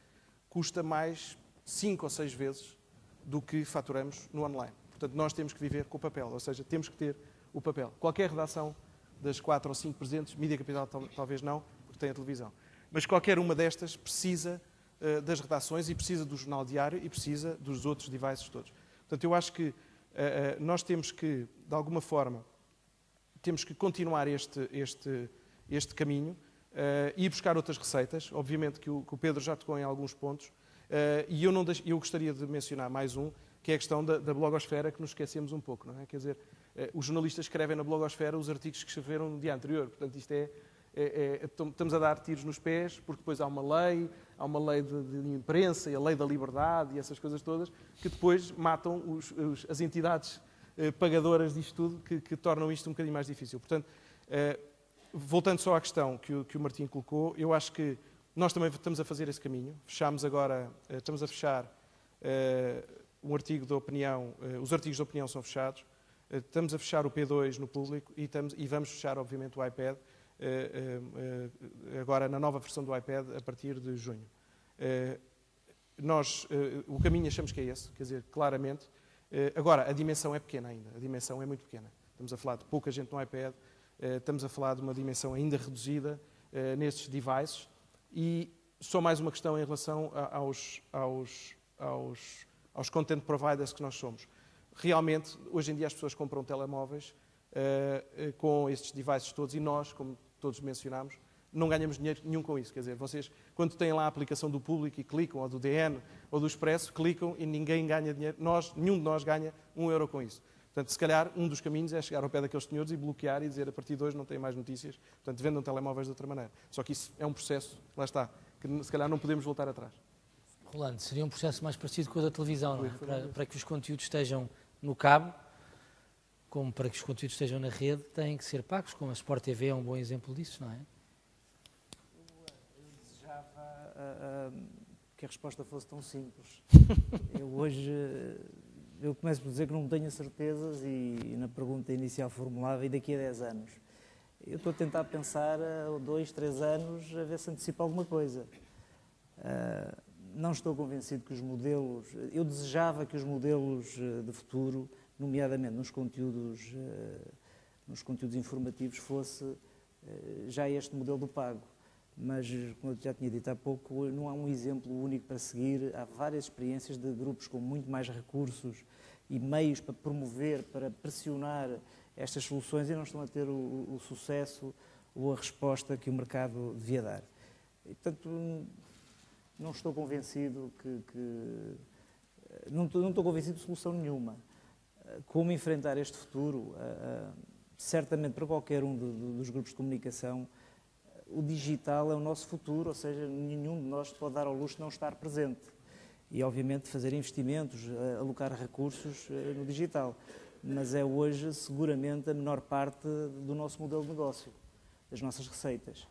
custa mais 5 ou 6 vezes do que faturamos no online. Portanto, nós temos que viver com o papel, ou seja, temos que ter o papel. Qualquer redação das 4 ou 5 presentes, Mídia Capital talvez não, porque tem a televisão, mas qualquer uma destas precisa das redações e precisa do jornal diário e precisa dos outros devices todos. Portanto, eu acho que nós temos que, de alguma forma, temos que continuar este caminho e ir buscar outras receitas. Obviamente que o Pedro já tocou em alguns pontos e eu gostaria de mencionar mais um, que é a questão da blogosfera, que nos esquecemos um pouco, não é? Quer dizer, os jornalistas escrevem na blogosfera os artigos que escreveram no dia anterior. Portanto, isto estamos a dar tiros nos pés, porque depois há uma lei de imprensa e a lei da liberdade e essas coisas todas, que depois matam as entidades pagadoras disto tudo, que tornam isto um bocadinho mais difícil. Portanto, voltando só à questão que o Martim colocou, eu acho que nós também estamos a fazer esse caminho. Estamos a fechar um artigo de opinião, os artigos de opinião são fechados, estamos a fechar o P2 no Público e vamos fechar, obviamente, o iPad, agora na nova versão do iPad, a partir de junho. O caminho achamos que é esse, quer dizer, claramente. Agora, a dimensão é pequena ainda, a dimensão é muito pequena. Estamos a falar de pouca gente no iPad, estamos a falar de uma dimensão ainda reduzida nestes devices e só mais uma questão em relação aos content providers que nós somos. Realmente, hoje em dia as pessoas compram telemóveis com estes devices todos e nós, como todos mencionámos, não ganhamos dinheiro nenhum com isso. Quer dizer, vocês, quando têm lá a aplicação do Público e clicam, ou do DN, ou do Expresso, clicam e ninguém ganha dinheiro. Nenhum de nós ganha €1 com isso. Portanto, se calhar, um dos caminhos é chegar ao pé daqueles senhores e bloquear e dizer, a partir de hoje não tem mais notícias, portanto, vendam telemóveis de outra maneira. Só que isso é um processo, lá está, que se calhar não podemos voltar atrás. Rolando, seria um processo mais parecido com o da televisão, não é? Para que os conteúdos estejam no cabo, como para que os conteúdos estejam na rede, têm que ser pagos, como a Sport TV é um bom exemplo disso, não é? Eu desejava que a resposta fosse tão simples. Eu começo por dizer que não tenho certezas e na pergunta inicial formulava, e daqui a 10 anos? Eu estou a tentar pensar a 2, 3 anos a ver se antecipa alguma coisa. Não estou convencido que os modelos... Eu desejava que os modelos de futuro, nomeadamente nos conteúdos informativos, fosse já este modelo do pago. Mas, como eu já tinha dito há pouco, não há um exemplo único para seguir. Há várias experiências de grupos com muito mais recursos e meios para promover, para pressionar estas soluções e não estão a ter o sucesso ou a resposta que o mercado devia dar. E, portanto, não estou convencido não estou convencido de solução nenhuma. Como enfrentar este futuro? Certamente para qualquer um dos grupos de comunicação, o digital é o nosso futuro, ou seja, nenhum de nós pode dar ao luxo de não estar presente. E, obviamente, fazer investimentos, alocar recursos no digital. Mas é hoje, seguramente, a menor parte do nosso modelo de negócio, das nossas receitas.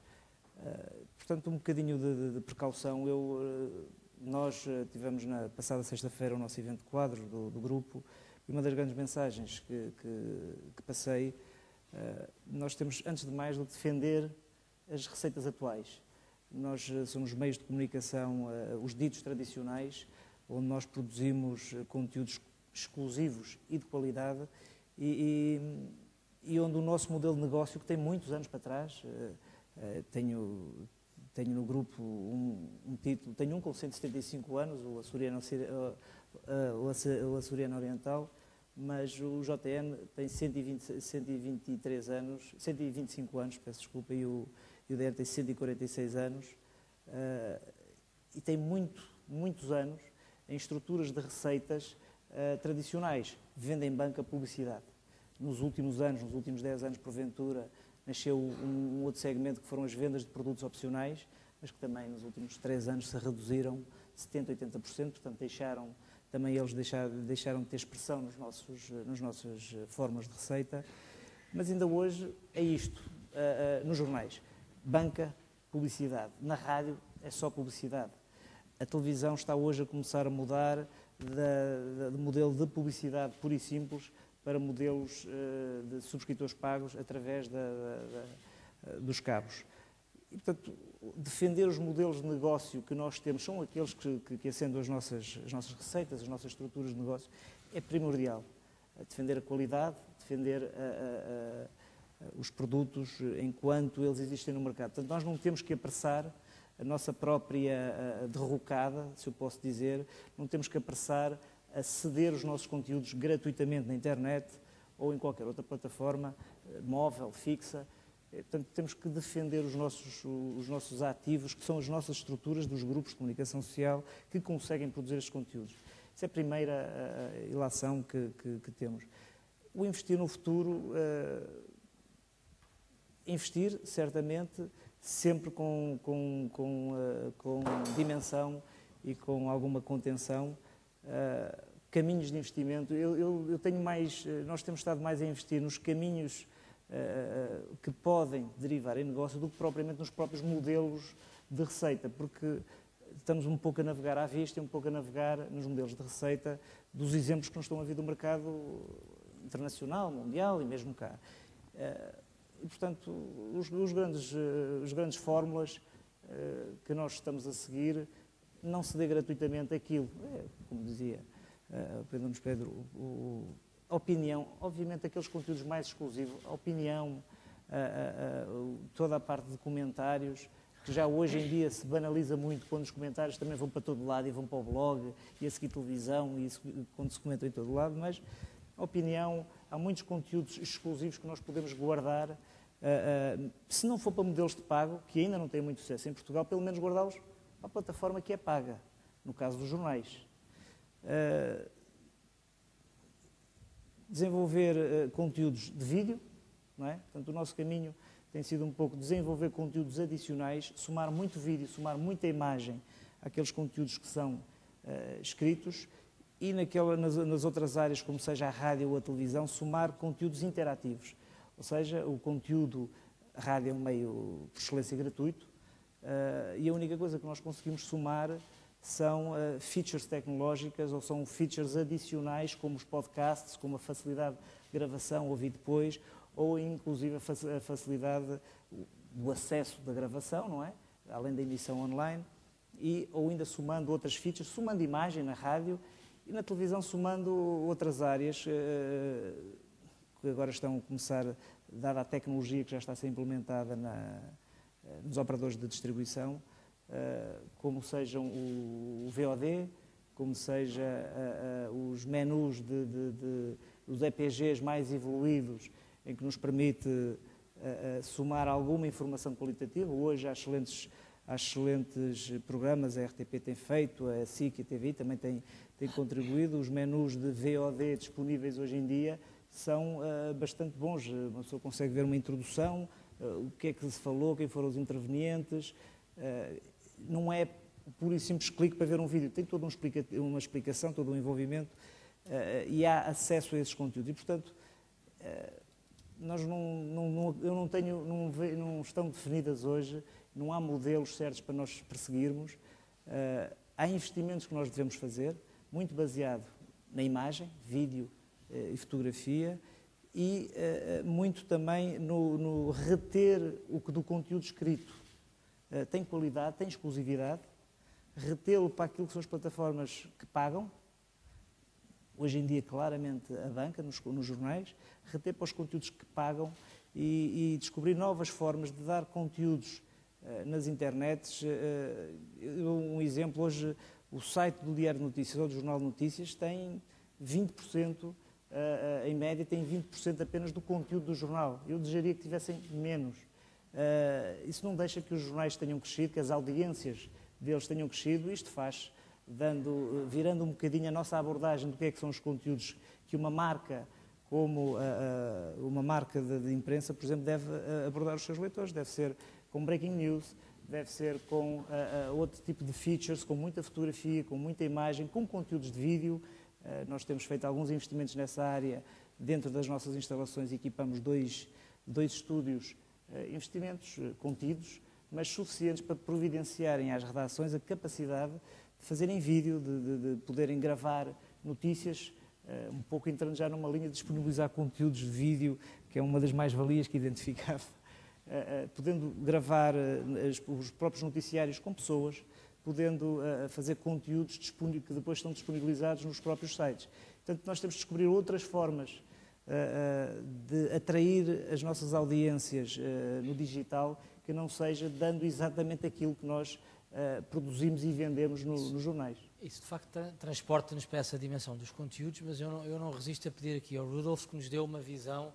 Portanto, um bocadinho de precaução. Nós tivemos na passada sexta-feira o nosso evento de quadros do grupo e uma das grandes mensagens que passei, nós temos, antes de mais, de defender as receitas atuais. Nós somos meios de comunicação, os ditos tradicionais, onde nós produzimos conteúdos exclusivos e de qualidade e onde o nosso modelo de negócio, que tem muitos anos para trás, tenho no grupo um título, tenho um com 175 anos, o Açoriano Oriental, mas o JN tem 123 anos, 125 anos, peço desculpa, e o DN tem 146 anos, e tem muitos anos em estruturas de receitas tradicionais, venda em banca, publicidade. nos últimos anos, nos últimos 10 anos, porventura, nasceu um outro segmento que foram as vendas de produtos opcionais, mas que também nos últimos 3 anos se reduziram 70%, 80%, portanto também eles deixaram de ter expressão nas nossas formas de receita. Mas ainda hoje é isto, nos jornais, banca, publicidade. Na rádio é só publicidade. A televisão está hoje a começar a mudar de modelo de publicidade pura e simples para modelos de subscritores pagos através dos cabos. E, portanto, defender os modelos de negócio que nós temos, são aqueles que assentam as nossas receitas, as nossas estruturas de negócio, é primordial. Defender a qualidade, defender os produtos enquanto eles existem no mercado. Portanto, nós não temos que apressar a nossa própria derrocada, se eu posso dizer, não temos que apressar a ceder os nossos conteúdos gratuitamente na internet ou em qualquer outra plataforma, móvel, fixa. Portanto, temos que defender os nossos ativos, que são as nossas estruturas dos grupos de comunicação social que conseguem produzir estes conteúdos. Essa é a primeira ilação que temos. O investir no futuro, investir, certamente, sempre com dimensão e com alguma contenção, caminhos de investimento. Eu tenho nós temos estado mais a investir nos caminhos que podem derivar em negócio do que propriamente nos próprios modelos de receita, porque estamos um pouco a navegar à vista e um pouco a navegar nos modelos de receita dos exemplos que nos estão a vir do mercado internacional, mundial e mesmo cá. E, portanto, os grandes fórmulas que nós estamos a seguir, não se dê gratuitamente aquilo. Como dizia o Pedro Nunes Pedro, a opinião, obviamente aqueles conteúdos mais exclusivos, a opinião, toda a parte de comentários, que já hoje em dia se banaliza muito quando os comentários também vão para todo lado e vão para o blog e a seguir televisão e isso, quando se comenta em todo lado, mas a opinião, há muitos conteúdos exclusivos que nós podemos guardar, se não for para modelos de pago, que ainda não têm muito sucesso em Portugal, pelo menos guardá-los para a plataforma que é paga, no caso dos jornais. Desenvolver conteúdos de vídeo, não é? Portanto, o nosso caminho tem sido um pouco desenvolver conteúdos adicionais, somar muito vídeo, somar muita imagem àqueles conteúdos que são escritos e nas outras áreas, como seja a rádio ou a televisão, somar conteúdos interativos. Ou seja, o conteúdo, a rádio é um meio por excelência gratuito e a única coisa que nós conseguimos somar são features tecnológicas ou são features adicionais, como os podcasts, como a facilidade de gravação, ouvir depois, ou inclusive a facilidade do acesso da gravação, não é? Além da emissão online, ou ainda somando outras features, somando imagem na rádio e na televisão somando outras áreas que agora estão a começar, dada a tecnologia que já está a ser implementada nos operadores de distribuição, como sejam o VOD, como seja os menus dos EPGs mais evoluídos, em que nos permite somar alguma informação qualitativa. Hoje há excelentes programas, a RTP tem feito, a SIC e a TVI também tem contribuído. Os menus de VOD disponíveis hoje em dia são bastante bons. Uma pessoa consegue ver uma introdução, o que é que se falou, quem foram os intervenientes. Não é puro e simples clique para ver um vídeo, tem toda uma explicação, todo um envolvimento e há acesso a esses conteúdos. E, portanto, não estão definidas hoje, não há modelos certos para nós perseguirmos. Há investimentos que nós devemos fazer, muito baseado na imagem, vídeo e fotografia, e muito também no reter do conteúdo escrito. Tem qualidade, tem exclusividade, retê-lo para aquilo que são as plataformas que pagam, hoje em dia claramente a banca, nos jornais, reter para os conteúdos que pagam e descobrir novas formas de dar conteúdos nas internets. Um exemplo, hoje o site do Diário de Notícias ou do Jornal de Notícias tem 20%, em média tem 20% apenas do conteúdo do jornal. Eu desejaria que tivessem menos. Isso não deixa que os jornais tenham crescido, que as audiências deles tenham crescido. Isto faz, virando um bocadinho a nossa abordagem do que é que são os conteúdos que uma marca como uma marca de imprensa, por exemplo, deve abordar os seus leitores. Deve ser com breaking news, deve ser com outro tipo de features, com muita fotografia, com muita imagem, com conteúdos de vídeo. Nós temos feito alguns investimentos nessa área dentro das nossas instalações, equipamos dois estúdios, investimentos contidos, mas suficientes para providenciarem às redações a capacidade de fazerem vídeo, de poderem gravar notícias, um pouco entrando já numa linha de disponibilizar conteúdos de vídeo, que é uma das mais-valias que identificava, podendo gravar os próprios noticiários com pessoas, podendo fazer conteúdos que depois estão disponibilizados nos próprios sites. Portanto, nós temos de descobrir outras formas de atrair as nossas audiências no digital, que não seja dando exatamente aquilo que nós produzimos e vendemos nos jornais. Isso, de facto, transporta-nos para essa dimensão dos conteúdos, mas eu não resisto a pedir aqui ao Rudolf que nos dê uma visão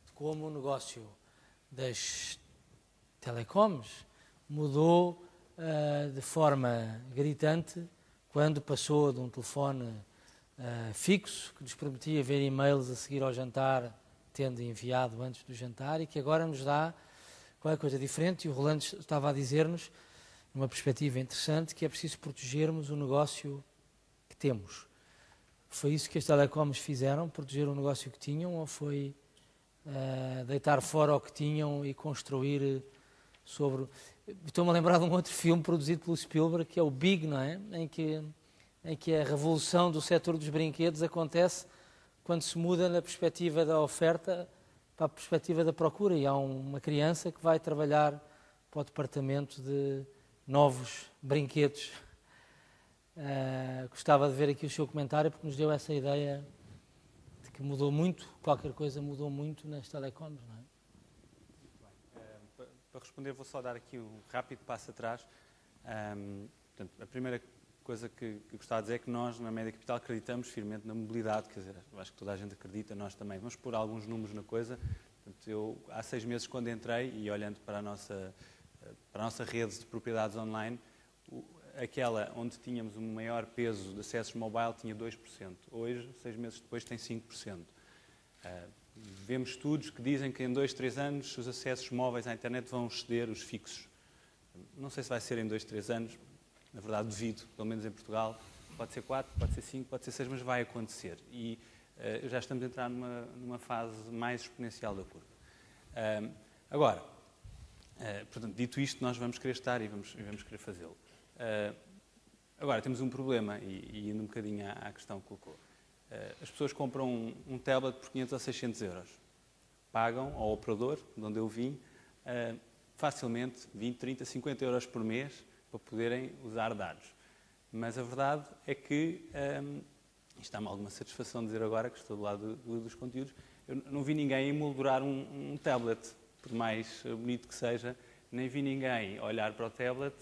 de como o negócio das telecoms mudou de forma gritante quando passou de um telefone fixo, que nos permitia ver e-mails a seguir ao jantar, tendo enviado antes do jantar, e que agora nos dá qualquer coisa diferente. E o Rolando estava a dizer-nos, numa perspectiva interessante, que é preciso protegermos o negócio que temos. Foi isso que as telecoms fizeram, proteger o negócio que tinham, ou foi deitar fora o que tinham e construir sobre... Estou-me a lembrar de um outro filme produzido pelo Spielberg, que é o Big, não é? Em que a revolução do setor dos brinquedos acontece quando se muda na perspectiva da oferta para a perspectiva da procura, e há uma criança que vai trabalhar para o departamento de novos brinquedos. Gostava de ver aqui o seu comentário, porque nos deu essa ideia de que mudou muito, qualquer coisa mudou muito nas telecoms, não é? Para responder, vou só dar aqui um rápido passo atrás. Portanto, a primeira coisa que gostava de dizer é que nós, na Média Capital, acreditamos firmemente na mobilidade, quer dizer, acho que toda a gente acredita, nós também. Vamos pôr alguns números na coisa. Portanto, eu, há 6 meses, quando entrei, e olhando para a nossa rede de propriedades online, aquela onde tínhamos um maior peso de acessos mobile tinha 2%. Hoje, 6 meses depois, tem 5%. Vemos estudos que dizem que em 2, 3 anos os acessos móveis à internet vão exceder os fixos. Não sei se vai ser em 2, 3 anos, na verdade devido, pelo menos em Portugal. Pode ser 4, pode ser 5, pode ser 6, mas vai acontecer. E já estamos a entrar numa fase mais exponencial da curva. Agora, portanto, dito isto, nós vamos querer estar e vamos querer fazê-lo. Agora, temos um problema, e indo um bocadinho à questão que colocou. As pessoas compram um tablet por 500 ou 600 euros. Pagam ao operador, de onde eu vim, facilmente 20, 30, 50 euros por mês para poderem usar dados. Mas a verdade é que, isto dá-me alguma satisfação dizer agora, que estou do lado dos conteúdos, eu não vi ninguém emoldurar um tablet, por mais bonito que seja, nem vi ninguém olhar para o tablet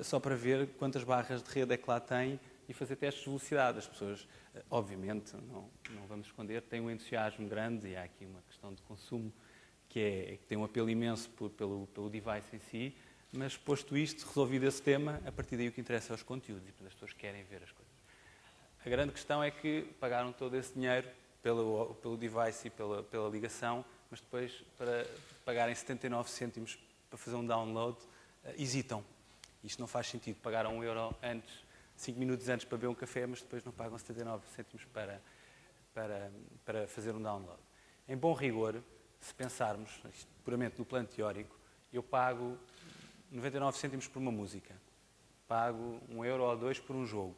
só para ver quantas barras de rede é que lá tem e fazer testes de velocidade. As pessoas, obviamente, não vamos esconder, têm um entusiasmo grande, e há aqui uma questão de consumo que tem um apelo imenso pelo device em si, mas posto isto, resolvido esse tema, a partir daí o que interessa é os conteúdos, e as pessoas querem ver as coisas. A grande questão é que pagaram todo esse dinheiro pelo device e pela ligação, mas depois, para pagarem 79 cêntimos para fazer um download, hesitam. Isto não faz sentido. Pagaram €1 antes, 5 minutos antes para beber um café, mas depois não pagam 79 cêntimos para fazer um download. Em bom rigor, se pensarmos, isto puramente no plano teórico, eu pago 99 cêntimos por uma música, pago €1 ou 2 por um jogo.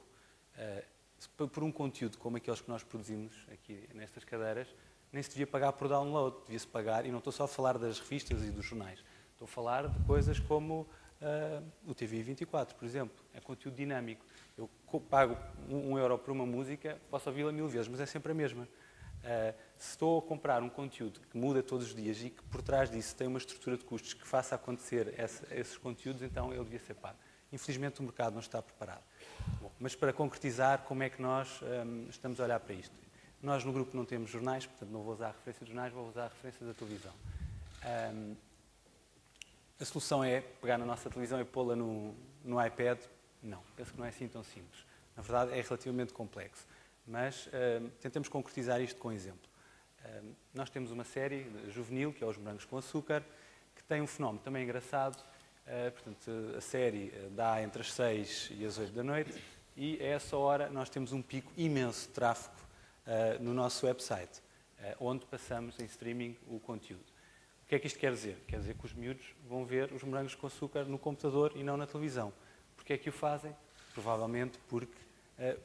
Por um conteúdo como aqueles que nós produzimos aqui nestas cadeiras, nem se devia pagar por download, devia-se pagar, e não estou só a falar das revistas e dos jornais, estou a falar de coisas como o TV 24, por exemplo, é conteúdo dinâmico. Eu pago €1 por uma música, posso ouvi-la 1000 vezes, mas é sempre a mesma. Se estou a comprar um conteúdo que muda todos os dias e que por trás disso tem uma estrutura de custos que faça acontecer esses conteúdos, então ele devia ser pago. Infelizmente o mercado não está preparado. Bom, mas para concretizar, como é que nós estamos a olhar para isto? Nós no grupo não temos jornais, portanto não vou usar a referência dos jornais, vou usar a referência da televisão. A solução é pegar na nossa televisão e pô-la no iPad? Não, penso que não é assim tão simples. Na verdade é relativamente complexo, mas tentemos concretizar isto com um exemplo. Nós temos uma série juvenil, que é Os Morangos com Açúcar, que tem um fenómeno também engraçado. Portanto, a série dá entre as 6 e as 8 da noite e a essa hora nós temos um pico imenso de tráfego no nosso website, onde passamos em streaming o conteúdo. O que é que isto quer dizer? Quer dizer que os miúdos vão ver Os Morangos com Açúcar no computador e não na televisão. Porquê é que o fazem? Provavelmente porque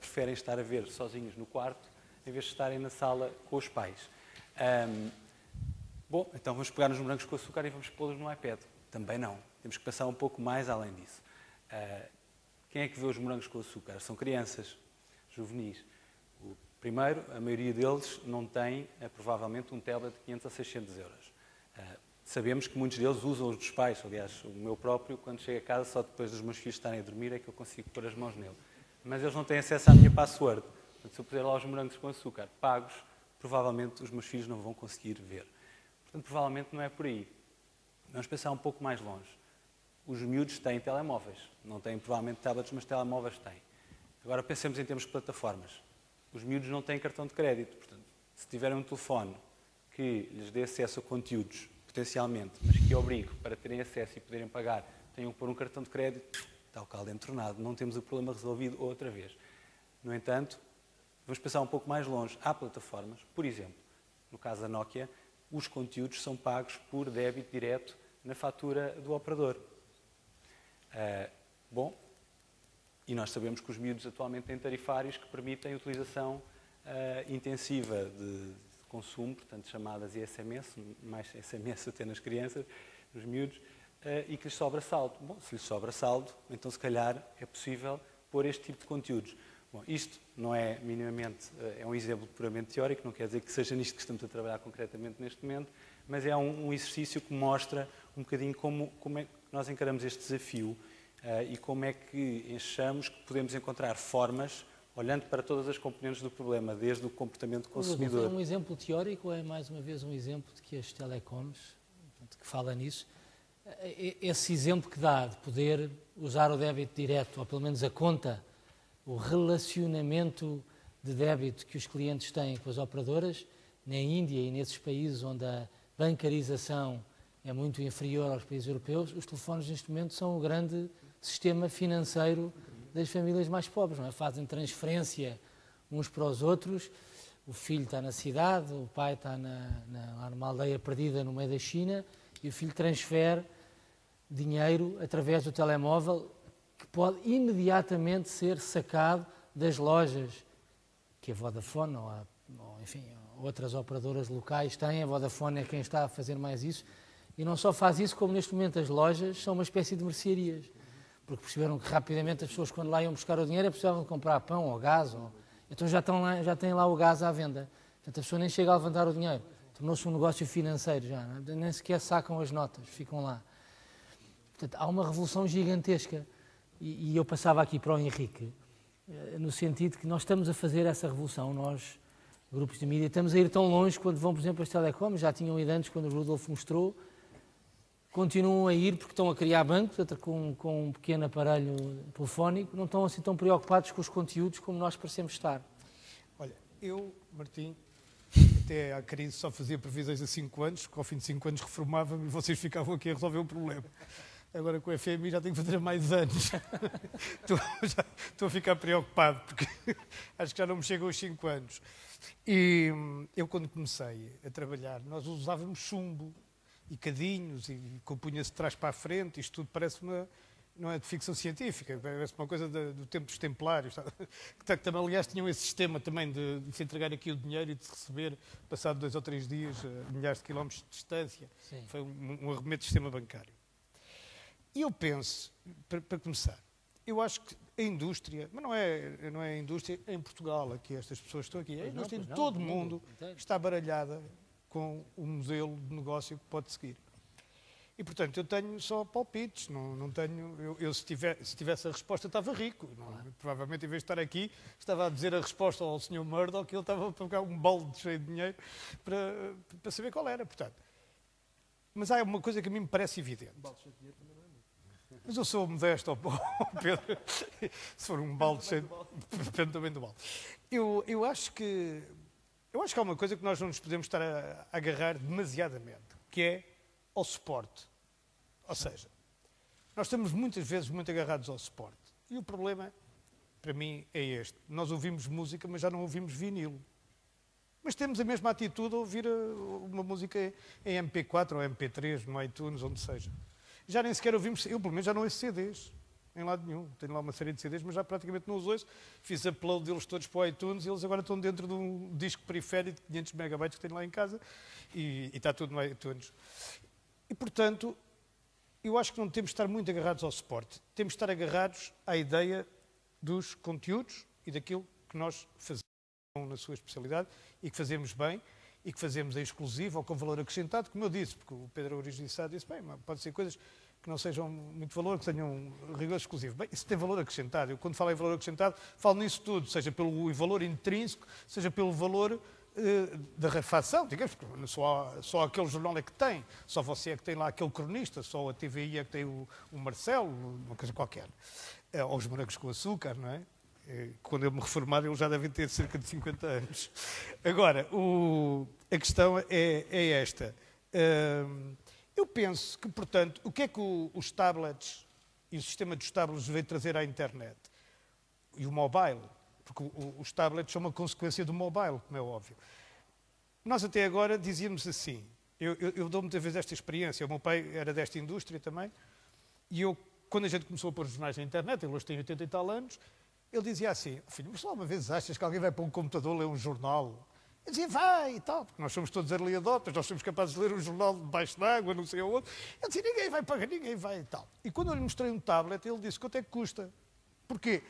preferem estar a ver sozinhos no quarto em vez de estarem na sala com os pais. Bom, então vamos pegar nos Morangos com Açúcar e vamos pô-los no iPad. Também não. Temos que passar um pouco mais além disso. Quem é que vê Os Morangos com Açúcar? São crianças, juvenis. Primeiro, a maioria deles não tem, provavelmente, um tablet de 500 a 600 euros. Sabemos que muitos deles usam os dos pais. Aliás, o meu próprio, quando chego a casa, só depois dos meus filhos estarem a dormir, é que eu consigo pôr as mãos nele. Mas eles não têm acesso à minha password. Portanto, se eu puser lá Os Morangos com Açúcar pagos, provavelmente os meus filhos não vão conseguir ver. Portanto, provavelmente não é por aí. Vamos pensar um pouco mais longe. Os miúdos têm telemóveis. Não têm, provavelmente, tablets, mas telemóveis têm. Agora, pensemos em termos de plataformas. Os miúdos não têm cartão de crédito. Portanto, se tiverem um telefone que lhes dê acesso a conteúdos, potencialmente, mas que obrigue para terem acesso e poderem pagar, tenham que pôr um cartão de crédito, está o caldo entornado. Não temos o problema resolvido outra vez. No entanto, vamos pensar um pouco mais longe. Há plataformas, por exemplo, no caso da Nokia, os conteúdos são pagos por débito direto na fatura do operador. Bom, e nós sabemos que os miúdos atualmente têm tarifários que permitem a utilização intensiva de consumo, portanto chamadas ISMS, mais SMS até nas crianças, nos miúdos, e que lhes sobra saldo. Bom, se lhes sobra saldo, então se calhar é possível pôr este tipo de conteúdos. Bom, isto não é minimamente, é um exemplo puramente teórico, não quer dizer que seja nisto que estamos a trabalhar concretamente neste momento, mas é um exercício que mostra um bocadinho como é que nós encaramos este desafio e como é que achamos que podemos encontrar formas, olhando para todas as componentes do problema, desde o comportamento do consumidor. É um exemplo teórico ou é mais uma vez um exemplo de que as telecoms, que fala nisso, esse exemplo que dá de poder usar o débito direto, ou pelo menos a conta, o relacionamento de débito que os clientes têm com as operadoras, na Índia e nesses países onde a bancarização é muito inferior aos países europeus, os telefones neste momento são o grande sistema financeiro das famílias mais pobres, não é? Fazem transferência uns para os outros, o filho está na cidade, o pai está lá numa aldeia perdida no meio da China e o filho transfere dinheiro através do telemóvel que pode imediatamente ser sacado das lojas que a Vodafone ou enfim, outras operadoras locais têm. A Vodafone é quem está a fazer mais isso e não só faz isso, como neste momento as lojas são uma espécie de mercearias, porque perceberam que rapidamente as pessoas quando lá iam buscar o dinheiro precisavam de comprar pão ou gás, então já têm lá o gás à venda. Portanto, a pessoa nem chega a levantar o dinheiro. Tornou-se um negócio financeiro já, não é? Nem sequer sacam as notas, ficam lá. Portanto, há uma revolução gigantesca. E eu passava aqui para o Henrique, no sentido que nós estamos a fazer essa revolução, nós, grupos de mídia, estamos a ir tão longe quando vão, por exemplo, as telecoms, já tinham ido antes quando o Rudolf mostrou, continuam a ir porque estão a criar bancos, com um pequeno aparelho telefónico, não estão assim tão preocupados com os conteúdos como nós parecemos estar. Olha, eu, Martim, até à crise só fazia previsões a 5 anos, que ao fim de 5 anos reformava-me e vocês ficavam aqui a resolver o problema. Agora com a FMI já tenho que fazer mais anos. Estou a ficar preocupado, porque acho que já não me chegam aos 5 anos. E eu, quando comecei a trabalhar, nós usávamos chumbo e cadinhos e compunha-se de trás para a frente. Isto tudo parece não é de ficção científica, parece uma coisa do tempo dos templários. Que também, aliás, tinham esse sistema também de se entregar aqui o dinheiro e de se receber, passado 2 ou 3 dias, a milhares de quilómetros de distância. Sim. Foi um arremedo de sistema bancário. E eu penso, para começar, eu acho que a indústria, mas não é a indústria em Portugal, aqui estas pessoas estão aqui, a indústria de todo o mundo está baralhada com o modelo de negócio que pode seguir. E, portanto, eu tenho só palpites, não tenho... Eu se tivesse a resposta, estava rico. Provavelmente, em vez de estar aqui, estava a dizer a resposta ao Sr. Murdoch, que ele estava a pagar um balde cheio de dinheiro para saber qual era, portanto. Mas há uma coisa que a mim me parece evidente. Um balde cheio de dinheiro também não é muito. Mas eu sou modesto, Pedro. Se for um balde cheio... Depende também do balde. Eu acho que Eu acho que há uma coisa que nós não nos podemos estar a agarrar demasiadamente, que é ao suporte. Ou seja, nós estamos muitas vezes muito agarrados ao suporte. E o problema, para mim, é este. Nós ouvimos música, mas já não ouvimos vinil. Mas temos a mesma atitude a ouvir uma música em MP4 ou MP3, no iTunes, onde seja. Já nem sequer ouvimos, eu pelo menos já não ouço CDs, em lado nenhum. Tenho lá uma série de CDs, mas já praticamente não os ouço. Fiz upload deles todos para o iTunes e eles agora estão dentro de um disco periférico de 500 megabytes que tenho lá em casa e está tudo no iTunes. E, portanto, eu acho que não temos de estar muito agarrados ao suporte. Temos de estar agarrados à ideia dos conteúdos e daquilo que nós fazemos na sua especialidade e que fazemos bem e que fazemos em exclusivo ou com valor acrescentado, como eu disse, porque o Pedro Origiçado disse, bem, pode ser coisas que não sejam muito valor, que tenham rigor exclusivo. Bem, isso tem valor acrescentado. Eu, quando falo em valor acrescentado, falo nisso tudo, seja pelo valor intrínseco, seja pelo valor da rarefação, digamos, só aquele jornal é que tem, só você é que tem lá aquele cronista, só a TVI é que tem o Marcelo, uma coisa qualquer. Ou os morangos com açúcar, não é? Quando eu me reformar, eles já devem ter cerca de 50 anos. Agora, a questão é esta. Eu penso que, portanto, o que é que os tablets e o sistema dos tablets veio trazer à internet? E o mobile? Porque os tablets são uma consequência do mobile, como é óbvio. Nós até agora dizíamos assim, eu dou muitas vezes esta experiência, o meu pai era desta indústria também, e quando a gente começou a pôr jornais na internet, ele hoje tem 80 e tal anos, ele dizia assim, filho, mas só uma vez achas que alguém vai para um computador ler um jornal? Eu dizia, vai e tal, porque nós somos todos early adopters, nós somos capazes de ler um jornal debaixo d'água, não sei aonde. Ele dizia, ninguém vai pagar, ninguém vai e tal. E quando eu lhe mostrei um tablet, ele disse, quanto é que custa? Porquê?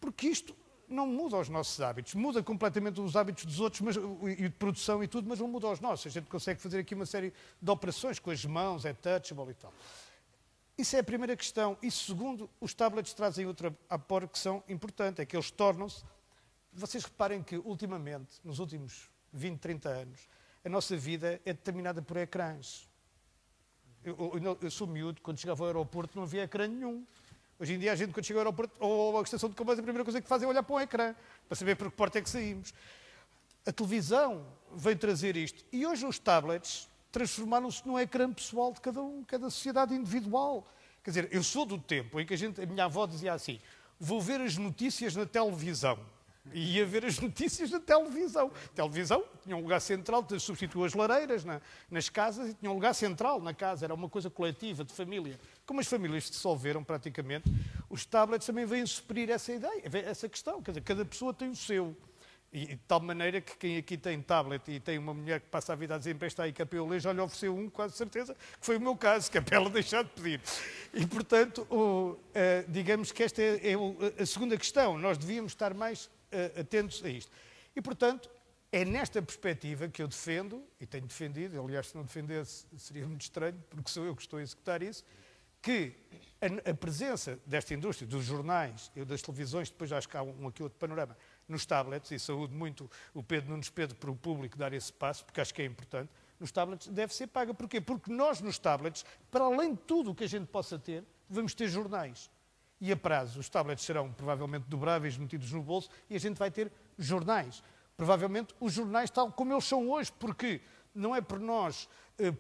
Porque isto não muda os nossos hábitos, muda completamente os hábitos dos outros e de produção e tudo, mas não muda os nossos. A gente consegue fazer aqui uma série de operações com as mãos, é touchable e tal. Isso é a primeira questão. E segundo, os tablets trazem outra apor que são importante, é que eles tornam-se... Vocês reparem que, ultimamente, nos últimos 20, 30 anos, a nossa vida é determinada por ecrãs. Eu sou miúdo, quando chegava ao aeroporto não havia ecrã nenhum. Hoje em dia a gente, quando chega ao aeroporto ou à estação de comboios, a primeira coisa que faz é olhar para um ecrã, para saber por que porta é que saímos. A televisão veio trazer isto. E hoje os tablets transformaram-se num ecrã pessoal de cada sociedade individual. Quer dizer, eu sou do tempo em que a minha avó dizia assim, vou ver as notícias na televisão. E ia ver as notícias na televisão. A televisão tinha um lugar central, substituiu as lareiras nas casas e tinha um lugar central na casa. Era uma coisa coletiva, de família. Como as famílias se dissolveram praticamente, os tablets também vêm suprir essa ideia, essa questão. Quer dizer, cada pessoa tem o seu. E de tal maneira que quem aqui tem tablet e tem uma mulher que passa a vida a dizer empresta aí que é para eu ler, já lhe ofereceu um, quase certeza, que foi o meu caso, que é para ela deixar de pedir. E, portanto, digamos que esta é a segunda questão. Nós devíamos estar mais atentos a isto. E, portanto, é nesta perspectiva que eu defendo, e tenho defendido, aliás, se não defendesse seria muito estranho, porque sou eu que estou a executar isso, que a presença desta indústria, dos jornais e das televisões, depois acho que há um aqui outro panorama, nos tablets, e saúdo muito o Pedro Nunes Pedro para o público dar esse passo, porque acho que é importante, nos tablets deve ser paga. Porquê? Porque nós, nos tablets, para além de tudo o que a gente possa ter, vamos ter jornais. E a prazo, os tablets serão provavelmente dobráveis, metidos no bolso, e a gente vai ter jornais. Provavelmente os jornais tal como eles são hoje, porque não é por nós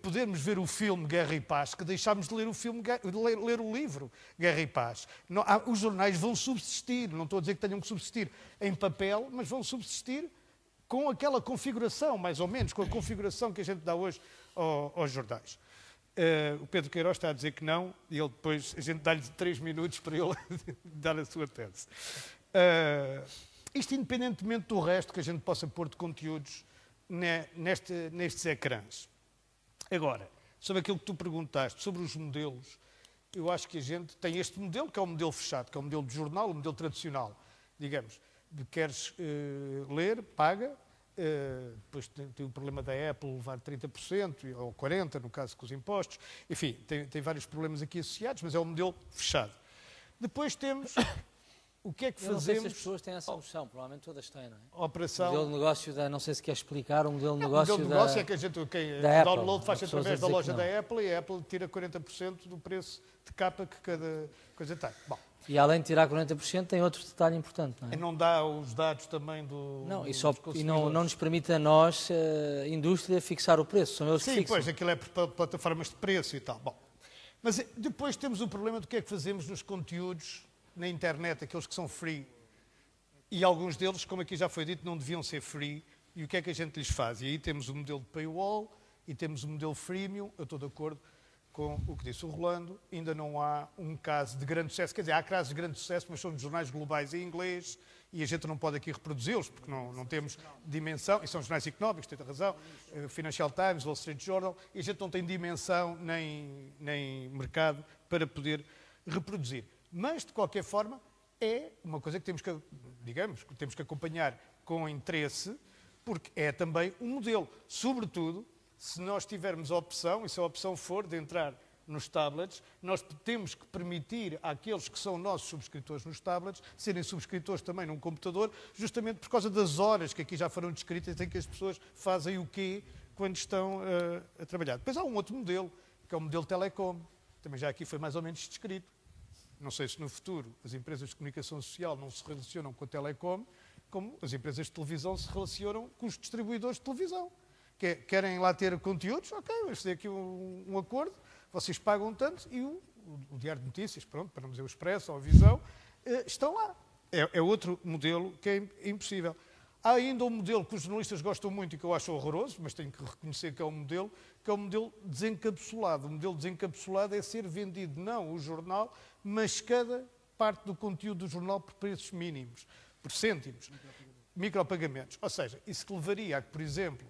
podermos ver o filme Guerra e Paz que deixámos de ler ler o livro Guerra e Paz. Não, os jornais vão subsistir, não estou a dizer que tenham que subsistir em papel, mas vão subsistir com aquela configuração, mais ou menos, com a configuração que a gente dá hoje aos jornais. O Pedro Queiroz está a dizer que não, e ele depois, a gente dá-lhe 3 minutos para ele dar a sua tese. Isto independentemente do resto que a gente possa pôr de conteúdos nestes ecrãs. Agora, sobre aquilo que tu perguntaste, sobre os modelos, eu acho que a gente tem este modelo, que é o modelo fechado, que é o modelo de jornal, o modelo tradicional. Digamos, queres ler, paga, depois tem o problema da Apple levar 30% ou 40%, no caso com os impostos. Enfim, tem vários problemas aqui associados, mas é o modelo fechado. Depois temos... O que é que fazemos? Eu não sei se as pessoas têm essa noção, provavelmente todas têm, não é? Operação... O modelo de negócio não sei se quer explicar, o modelo de negócio O modelo de negócio é que a gente, o download faz através da loja da Apple e a Apple tira 40% do preço de capa que cada coisa tem. Bom, E além de tirar 40%, tem outro detalhe importante, não é? E não dá os dados também do... Não, e não nos permite a nós, a indústria, fixar o preço. São eles que fixam. Sim, pois, aquilo é por plataformas de preço e tal. Bom, mas depois temos o problema do que é que fazemos nos conteúdos na internet, aqueles que são free. E alguns deles, como aqui já foi dito, não deviam ser free. E o que é que a gente lhes faz? E aí temos o modelo de paywall e temos o modelo freemium. Eu estou de acordo com o que disse o Rolando. Ainda não há um caso de grande sucesso. Quer dizer, há casos de grande sucesso, mas são de jornais globais em inglês e a gente não pode aqui reproduzi-los porque não temos dimensão. E são jornais económicos, tem razão. Financial Times, Wall Street Journal. E a gente não tem dimensão nem mercado para poder reproduzir. Mas, de qualquer forma, é uma coisa que temos que, digamos, que temos que acompanhar com interesse, porque é também um modelo. Sobretudo, se nós tivermos a opção, e se a opção for de entrar nos tablets, nós temos que permitir àqueles que são nossos subscritores nos tablets serem subscritores também num computador, justamente por causa das horas que aqui já foram descritas em que as pessoas fazem o quê quando estão a trabalhar. Depois há um outro modelo, que é o modelo telecom. Também já aqui foi mais ou menos descrito. Não sei se no futuro as empresas de comunicação social não se relacionam com a telecom, como as empresas de televisão se relacionam com os distribuidores de televisão. Querem lá ter conteúdos? Ok, vamos ter aqui um acordo, vocês pagam tanto e o Diário de Notícias, pronto, para não dizer o Expresso ou a Visão, estão lá. É outro modelo que é impossível. Há ainda um modelo que os jornalistas gostam muito e que eu acho horroroso, mas tenho que reconhecer que é um modelo desencapsulado. O modelo desencapsulado é ser vendido não o jornal, mas cada parte do conteúdo do jornal por preços mínimos, por cêntimos, micropagamentos. Ou seja, isso que levaria a que, por exemplo,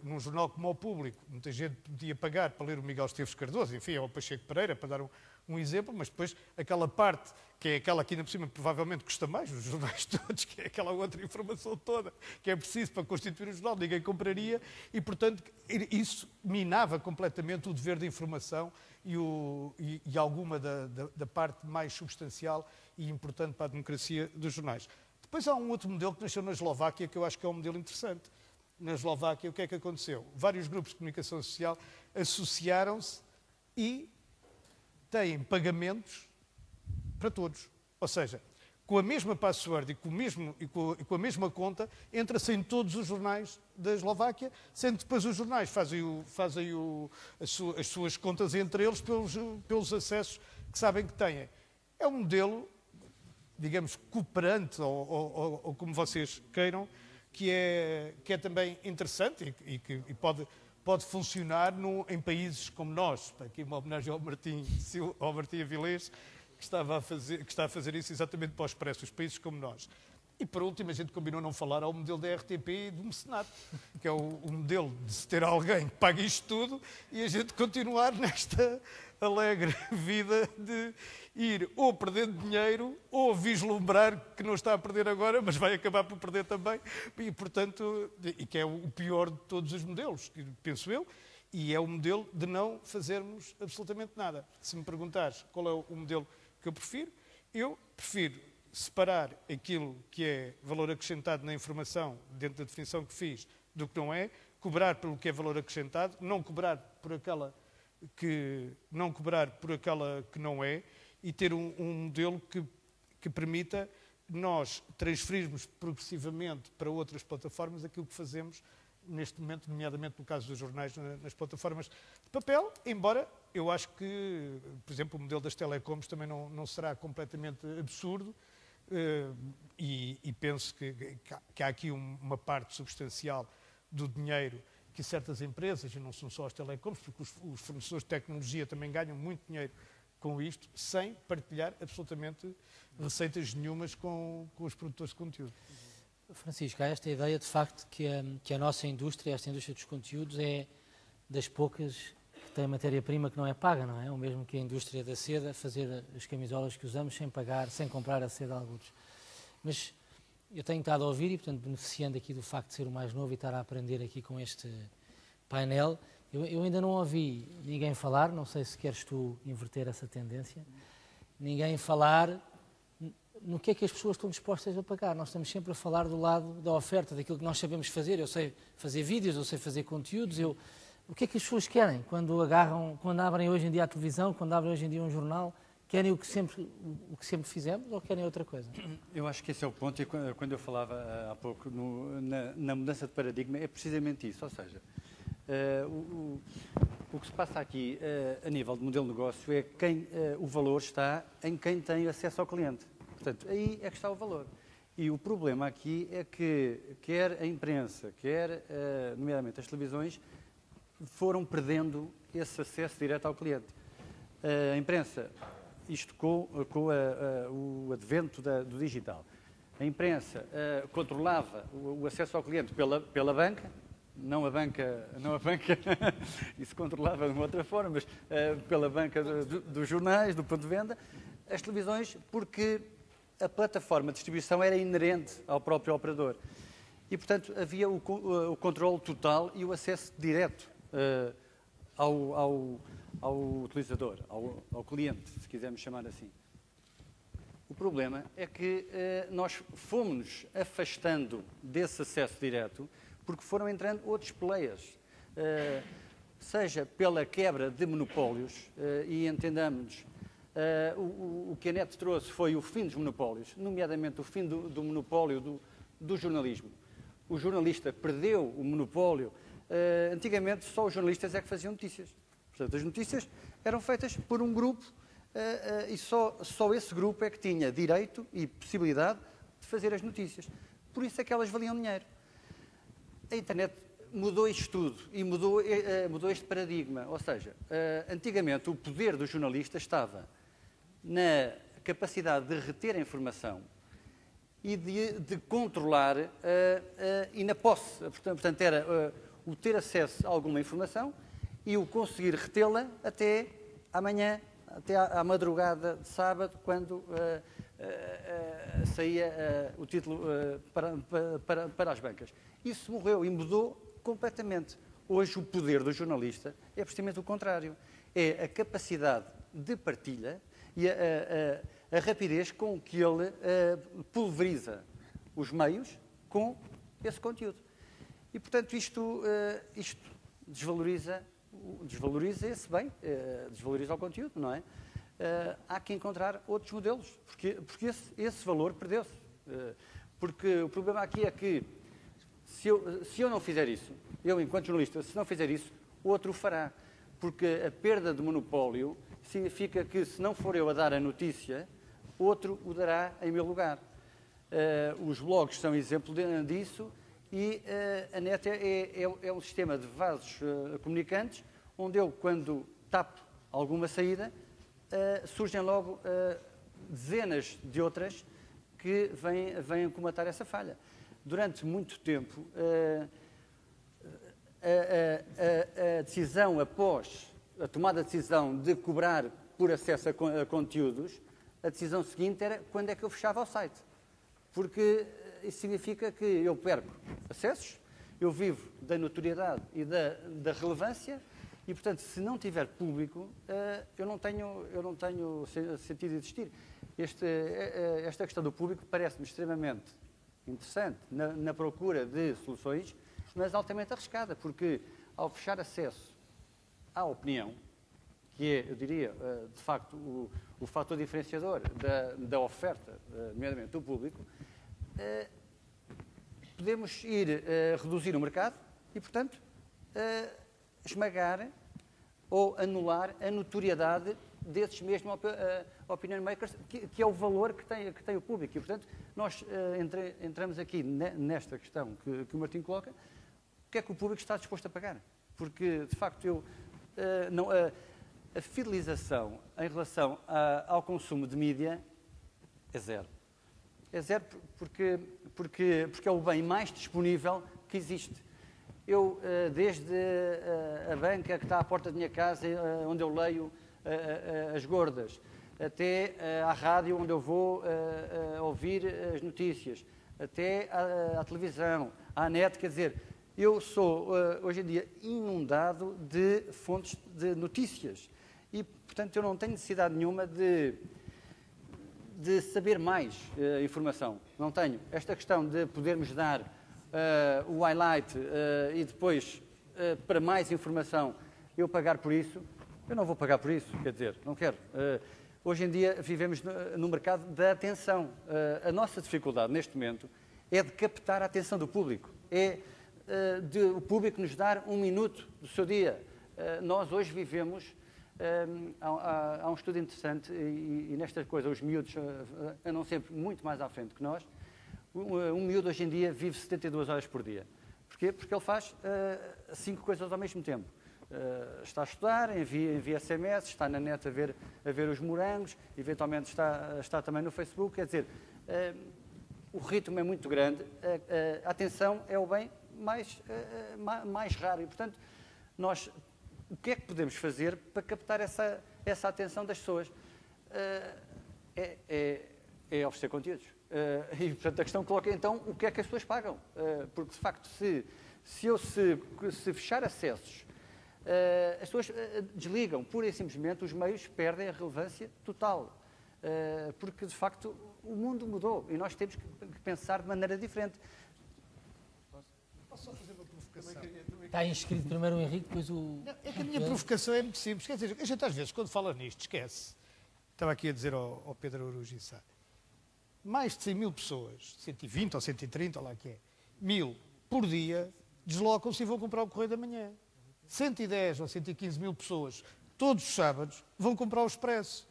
num jornal como o Público, muita gente podia pagar para ler o Miguel Esteves Cardoso, enfim, ou o Pacheco Pereira, para dar um exemplo, mas depois aquela parte, que é aquela que ainda por cima provavelmente custa mais, os jornais todos, que é aquela outra informação toda, que é preciso para constituir o jornal, ninguém compraria, e portanto isso minava completamente o dever de informação e alguma da parte mais substancial e importante para a democracia dos jornais. Depois há um outro modelo que nasceu na Eslováquia, que eu acho que é um modelo interessante. Na Eslováquia, o que é que aconteceu? Vários grupos de comunicação social associaram-se e têm pagamentos para todos. Ou seja, com a mesma password e com a mesma conta, entra-se em todos os jornais da Eslováquia, sendo que depois os jornais fazem as suas contas entre eles pelos acessos que sabem que têm. É um modelo, digamos, cooperante, ou como vocês queiram, que é também interessante e pode funcionar em países como nós. Aqui uma homenagem ao Martim Avilés, que está a fazer isso exatamente para o Expresso, os países como nós. E, por último, a gente combinou não falar ao modelo da RTP e do mecenato, que é o modelo de se ter alguém que pague isto tudo e a gente continuar nesta alegre vida de ir ou perdendo dinheiro ou vislumbrar que não está a perder agora, mas vai acabar por perder também. E, portanto, que é o pior de todos os modelos, penso eu, e é o modelo de não fazermos absolutamente nada. Se me perguntares qual é o modelo que eu prefiro separar aquilo que é valor acrescentado na informação, dentro da definição que fiz, do que não é, cobrar pelo que é valor acrescentado, não cobrar por aquela que não é, e ter um modelo que permita nós transferirmos progressivamente para outras plataformas aquilo que fazemos neste momento, nomeadamente no caso dos jornais, nas plataformas de papel, embora eu acho que, por exemplo, o modelo das telecoms também não será completamente absurdo, e penso que há aqui uma parte substancial do dinheiro que certas empresas, e não são só as telecoms, porque os fornecedores de tecnologia também ganham muito dinheiro com isto, sem partilhar absolutamente receitas nenhumas com os produtores de conteúdo. Francisco, há esta ideia de facto que a nossa indústria, esta indústria dos conteúdos, é das poucas que tem matéria-prima que não é paga, não é? O mesmo que a indústria da seda, fazer as camisolas que usamos sem pagar, sem comprar a seda a alguns. Mas eu tenho estado a ouvir e, portanto, beneficiando aqui do facto de ser o mais novo e estar a aprender aqui com este painel, eu ainda não ouvi ninguém falar, não sei se queres tu inverter essa tendência, ninguém falar no que é que as pessoas estão dispostas a pagar. Nós estamos sempre a falar do lado da oferta, daquilo que nós sabemos fazer. Eu sei fazer vídeos, eu sei fazer conteúdos. O que é que as pessoas querem quando abrem hoje em dia a televisão, quando abrem hoje em dia um jornal? Querem o que sempre fizemos ou querem outra coisa? Eu acho que esse é o ponto, e quando eu falava há pouco na mudança de paradigma, é precisamente isso. Ou seja, o que se passa aqui a nível de modelo de negócio é que o valor está em quem tem acesso ao cliente. Portanto, aí é que está o valor. E o problema aqui é que quer a imprensa, quer, nomeadamente, as televisões, foram perdendo esse acesso direto ao cliente. A imprensa, isto com o advento do digital, a imprensa controlava o acesso ao cliente pela banca, não a banca, isso controlava de uma outra forma, mas pela banca dos jornais, do ponto de venda, as televisões, porque a plataforma de distribuição era inerente ao próprio operador. E, portanto, havia o controle total e o acesso direto ao utilizador, ao cliente, se quisermos chamar assim. O problema é que nós fomos-nos afastando desse acesso direto porque foram entrando outros players, seja pela quebra de monopólios, e entendamos, o que a NET trouxe foi o fim dos monopólios, nomeadamente o fim do monopólio do jornalismo. O jornalista perdeu o monopólio. Antigamente só os jornalistas é que faziam notícias. Portanto, as notícias eram feitas por um grupo e só esse grupo é que tinha direito e possibilidade de fazer as notícias. Por isso é que elas valiam dinheiro. A internet mudou isto tudo e mudou este paradigma. Ou seja, antigamente o poder do jornalista estava na capacidade de reter a informação e de controlar e na posse. Portanto, era o ter acesso a alguma informação e o conseguir retê-la até amanhã, até à madrugada de sábado, quando saía o título para as bancas. Isso morreu e mudou completamente. Hoje o poder do jornalista é precisamente o contrário. É a capacidade de partilha e a rapidez com que ele pulveriza os meios com esse conteúdo. E, portanto, isto desvaloriza esse bem, desvaloriza o conteúdo, não é? Há que encontrar outros modelos, porque esse valor perdeu-se. Porque o problema aqui é que, se eu não fizer isso, eu, enquanto jornalista, se não fizer isso, outro o fará. Porque a perda de monopólio significa que, se não for eu a dar a notícia, outro o dará em meu lugar. Os blogs são exemplo disso. E a NET é um sistema de vasos comunicantes, onde eu, quando tapo alguma saída, surgem logo dezenas de outras que vêm acomatar essa falha. Durante muito tempo, a decisão após a tomada de decisão de cobrar por acesso a conteúdos, a decisão seguinte era quando é que eu fechava o site. Porque isso significa que eu perco acessos, eu vivo da notoriedade e da relevância e, portanto, se não tiver público, eu não tenho sentido de existir. Esta questão do público parece-me extremamente interessante na procura de soluções, mas altamente arriscada, porque ao fechar acesso à opinião, que é, eu diria, de facto, o fator diferenciador da oferta, nomeadamente do público, podemos ir reduzir o mercado e, portanto, esmagar ou anular a notoriedade desses mesmos opinion makers, que é o valor que tem o público. E, portanto, nós entramos aqui nesta questão que o Martim coloca, o que é que o público está disposto a pagar? Porque, de facto, a fidelização em relação ao consumo de mídia é zero. É zero porque é o bem mais disponível que existe. Eu, desde a banca que está à porta da minha casa, onde eu leio as gordas, até à rádio onde eu vou ouvir as notícias, até à televisão, à net, quer dizer, eu sou, hoje em dia, inundado de fontes de notícias. E, portanto, eu não tenho necessidade nenhuma de saber mais informação. Não tenho. Esta questão de podermos dar o highlight e depois, para mais informação, eu pagar por isso, eu não vou pagar por isso, quer dizer, não quero. hoje em dia vivemos no mercado da atenção. A nossa dificuldade neste momento é de captar a atenção do público. É de o público nos dar um minuto do seu dia. Nós hoje vivemos, há um estudo interessante, e nestas coisas os miúdos andam sempre muito mais à frente que nós. Um miúdo hoje em dia vive 72 horas por dia. Porquê? Porque ele faz 5 coisas ao mesmo tempo. Está a estudar, envia SMS, está na net a ver os morangos, eventualmente está também no Facebook. Quer dizer, o ritmo é muito grande, a atenção é o bem mais raro. E, portanto, nós, o que é que podemos fazer para captar essa atenção das pessoas? É oferecer conteúdos. E, portanto, a questão coloca, então, o que é que as pessoas pagam? Porque, de facto, se fechar acessos, as pessoas desligam, pura e simplesmente, os meios perdem a relevância total. Porque, de facto, o mundo mudou e nós temos que pensar de maneira diferente. Posso só fazer uma provocação? Está inscrito primeiro o Henrique, depois o... Não, é que a minha provocação é muito simples. Quer dizer, a gente às vezes, quando fala nisto, esquece. Estava aqui a dizer ao Pedro Urugiçá. Mais de 100 mil pessoas, 120 ou 130, ou lá que é, 1000 por dia, deslocam-se e vão comprar o Correio da Manhã. 110 ou 115 mil pessoas, todos os sábados, vão comprar o Expresso.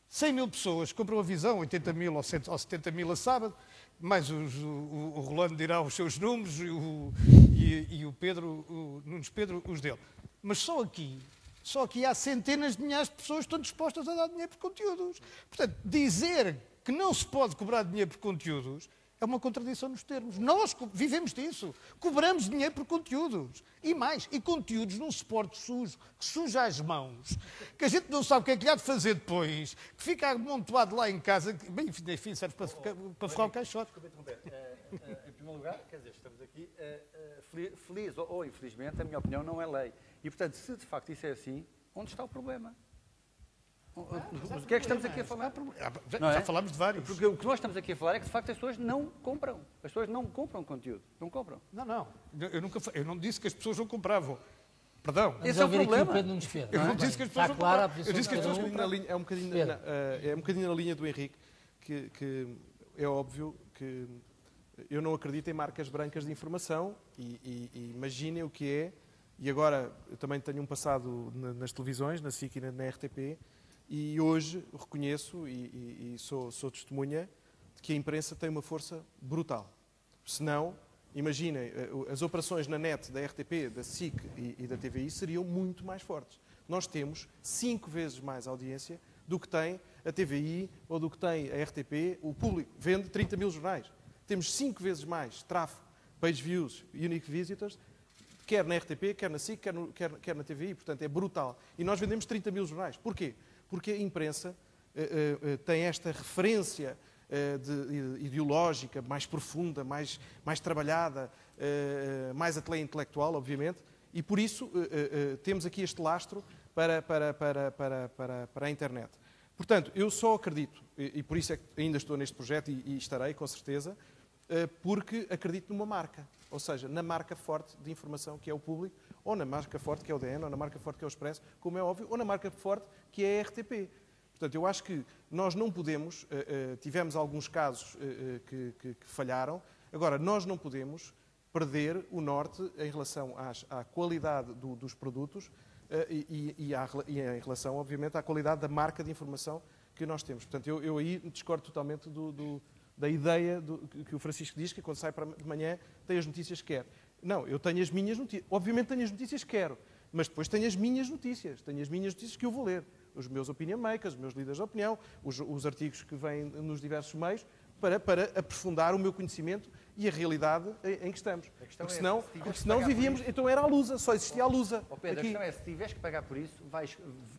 100 mil pessoas compram a Visão, 80 mil ou 70 mil a sábado, mais o Rolando dirá os seus números e o Pedro, o Nunes Pedro, os dele. Mas só aqui há centenas de milhares de pessoas que estão dispostas a dar dinheiro por conteúdos. Portanto, dizer que não se pode cobrar dinheiro por conteúdos é uma contradição nos termos. Nós vivemos disso. Cobramos dinheiro por conteúdos. E mais, e conteúdos num suporte sujo, que suja as mãos, que a gente não sabe o que é que lhe há de fazer depois, que fica amontoado lá em casa, que, bem, enfim, serve para forrar o caixote. Em primeiro lugar, quer dizer, estamos aqui feliz ou infelizmente, a minha opinião não é lei. E, portanto, se de facto isso é assim, onde está o problema? O que é que estamos aqui a falar? Já falámos de vários. Porque o que nós estamos aqui a falar é que, de facto, as pessoas não compram. As pessoas não compram conteúdo. Não compram. Não. Eu não disse que as pessoas não compravam. Perdão. Esse é o problema. Eu não disse que as pessoas não compravam. Eu disse que as pessoas compravam. É um bocadinho na linha do Henrique, que é óbvio que eu não acredito em marcas brancas de informação e imaginem o que é. E agora, eu também tenho um passado nas televisões, na SIC e na RTP, e hoje reconheço e sou testemunha de que a imprensa tem uma força brutal. Senão, imaginem, as operações na net da RTP, da SIC e da TVI seriam muito mais fortes. Nós temos 5 vezes mais audiência do que tem a TVI ou do que tem a RTP. O público vende 30 mil jornais. Temos 5 vezes mais tráfego, page views, unique visitors, quer na RTP, quer na SIC, quer na TVI. Portanto, é brutal. E nós vendemos 30 mil jornais. Porquê? Porque a imprensa tem esta referência ideológica mais profunda, mais trabalhada, mais até intelectual, obviamente, e por isso temos aqui este lastro para a internet. Portanto, eu só acredito, e por isso é que ainda estou neste projeto e estarei, com certeza, porque acredito numa marca, ou seja, na marca forte de informação que é o público, ou na marca forte que é o DN, ou na marca forte que é o Expresso, como é óbvio, ou na marca forte que é a RTP. Portanto, eu acho que nós não podemos, tivemos alguns casos que falharam, agora nós não podemos perder o norte em relação à qualidade dos produtos e em relação, obviamente, à qualidade da marca de informação que nós temos. Portanto, eu aí discordo totalmente da ideia que o Francisco diz, que quando sai de manhã tem as notícias que quer. Não, eu tenho as minhas notícias. Obviamente tenho as notícias que quero, mas depois tenho as minhas notícias. Tenho as minhas notícias que eu vou ler. Os meus opinion makers, os meus líderes de opinião, os artigos que vêm nos diversos meios, para aprofundar o meu conhecimento e a realidade em que estamos. Porque senão vivíamos... Então era a Lusa, só existia a Lusa. Pedro, a questão é, se tiveres que pagar por isso,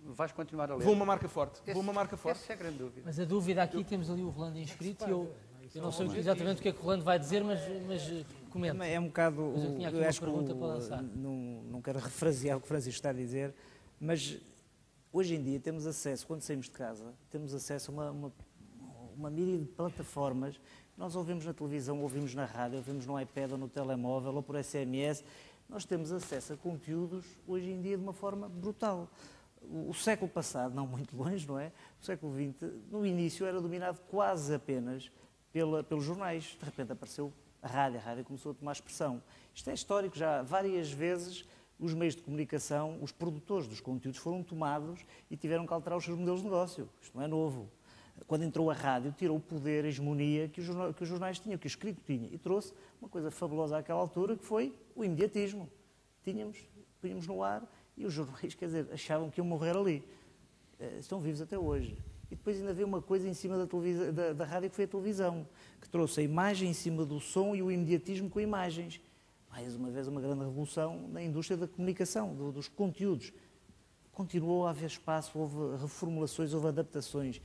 vais continuar a ler. Vou uma marca forte. Essa é a grande dúvida. Mas a dúvida aqui, temos ali o Rolando inscrito e eu não sei exatamente o que é que o Rolando vai dizer, mas comenta. É um bocado... Mas eu tinha aqui uma pergunta para lançar. Não quero refrasear o que o Francisco está a dizer, mas hoje em dia temos acesso, quando saímos de casa, temos acesso a uma míria de plataformas. Nós ouvimos na televisão, ouvimos na rádio, ouvimos no iPad ou no telemóvel ou por SMS. Nós temos acesso a conteúdos hoje em dia de uma forma brutal. O século passado, não muito longe, não é? O século XX, no início era dominado quase apenas pelos jornais. De repente apareceu a rádio começou a tomar expressão. Isto é histórico, já várias vezes os meios de comunicação, os produtores dos conteúdos foram tomados e tiveram que alterar os seus modelos de negócio. Isto não é novo. Quando entrou a rádio, tirou o poder, a hegemonia que os jornais tinham, que o escrito tinha, e trouxe uma coisa fabulosa àquela altura, que foi o imediatismo. Punhamos no ar e os jornais, quer dizer, achavam que iam morrer ali. Estão vivos até hoje. E depois ainda veio uma coisa em cima da rádio, que foi a televisão, que trouxe a imagem em cima do som e o imediatismo com imagens. Mais uma vez, uma grande revolução na indústria da comunicação, dos conteúdos. Continuou a haver espaço, houve reformulações, houve adaptações.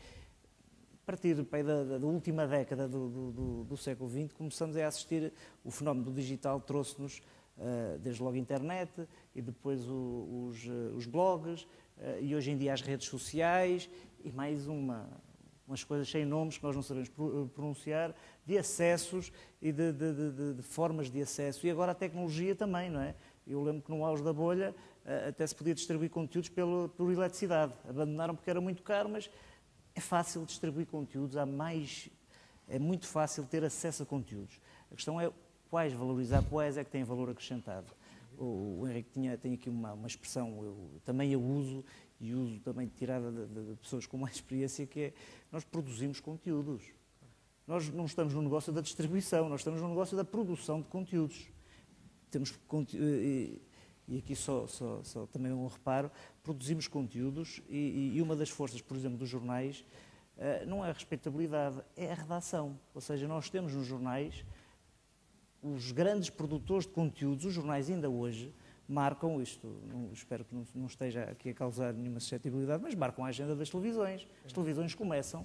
A partir da última década do século XX, começamos a assistir, o fenómeno do digital trouxe-nos, desde logo a internet, e depois os blogs, e hoje em dia as redes sociais, e mais umas coisas sem nomes que nós não sabemos pronunciar, de acessos e de formas de acesso. E agora a tecnologia também, não é? Eu lembro que no auge da bolha até se podia distribuir conteúdos por eletricidade. Abandonaram porque era muito caro, mas é fácil distribuir conteúdos, é muito fácil ter acesso a conteúdos. A questão é quais valorizar, quais é que têm valor acrescentado. O Henrique tem aqui uma expressão, eu uso, e uso também tirada de pessoas com mais experiência, que é: nós produzimos conteúdos. Nós não estamos no negócio da distribuição, nós estamos no negócio da produção de conteúdos. E aqui só também um reparo, produzimos conteúdos e uma das forças, por exemplo, dos jornais, não é a respeitabilidade, é a redação. Ou seja, nós temos nos jornais os grandes produtores de conteúdos, os jornais ainda hoje, marcam isto, espero que não esteja aqui a causar nenhuma suscetibilidade, mas marcam a agenda das televisões. As televisões começam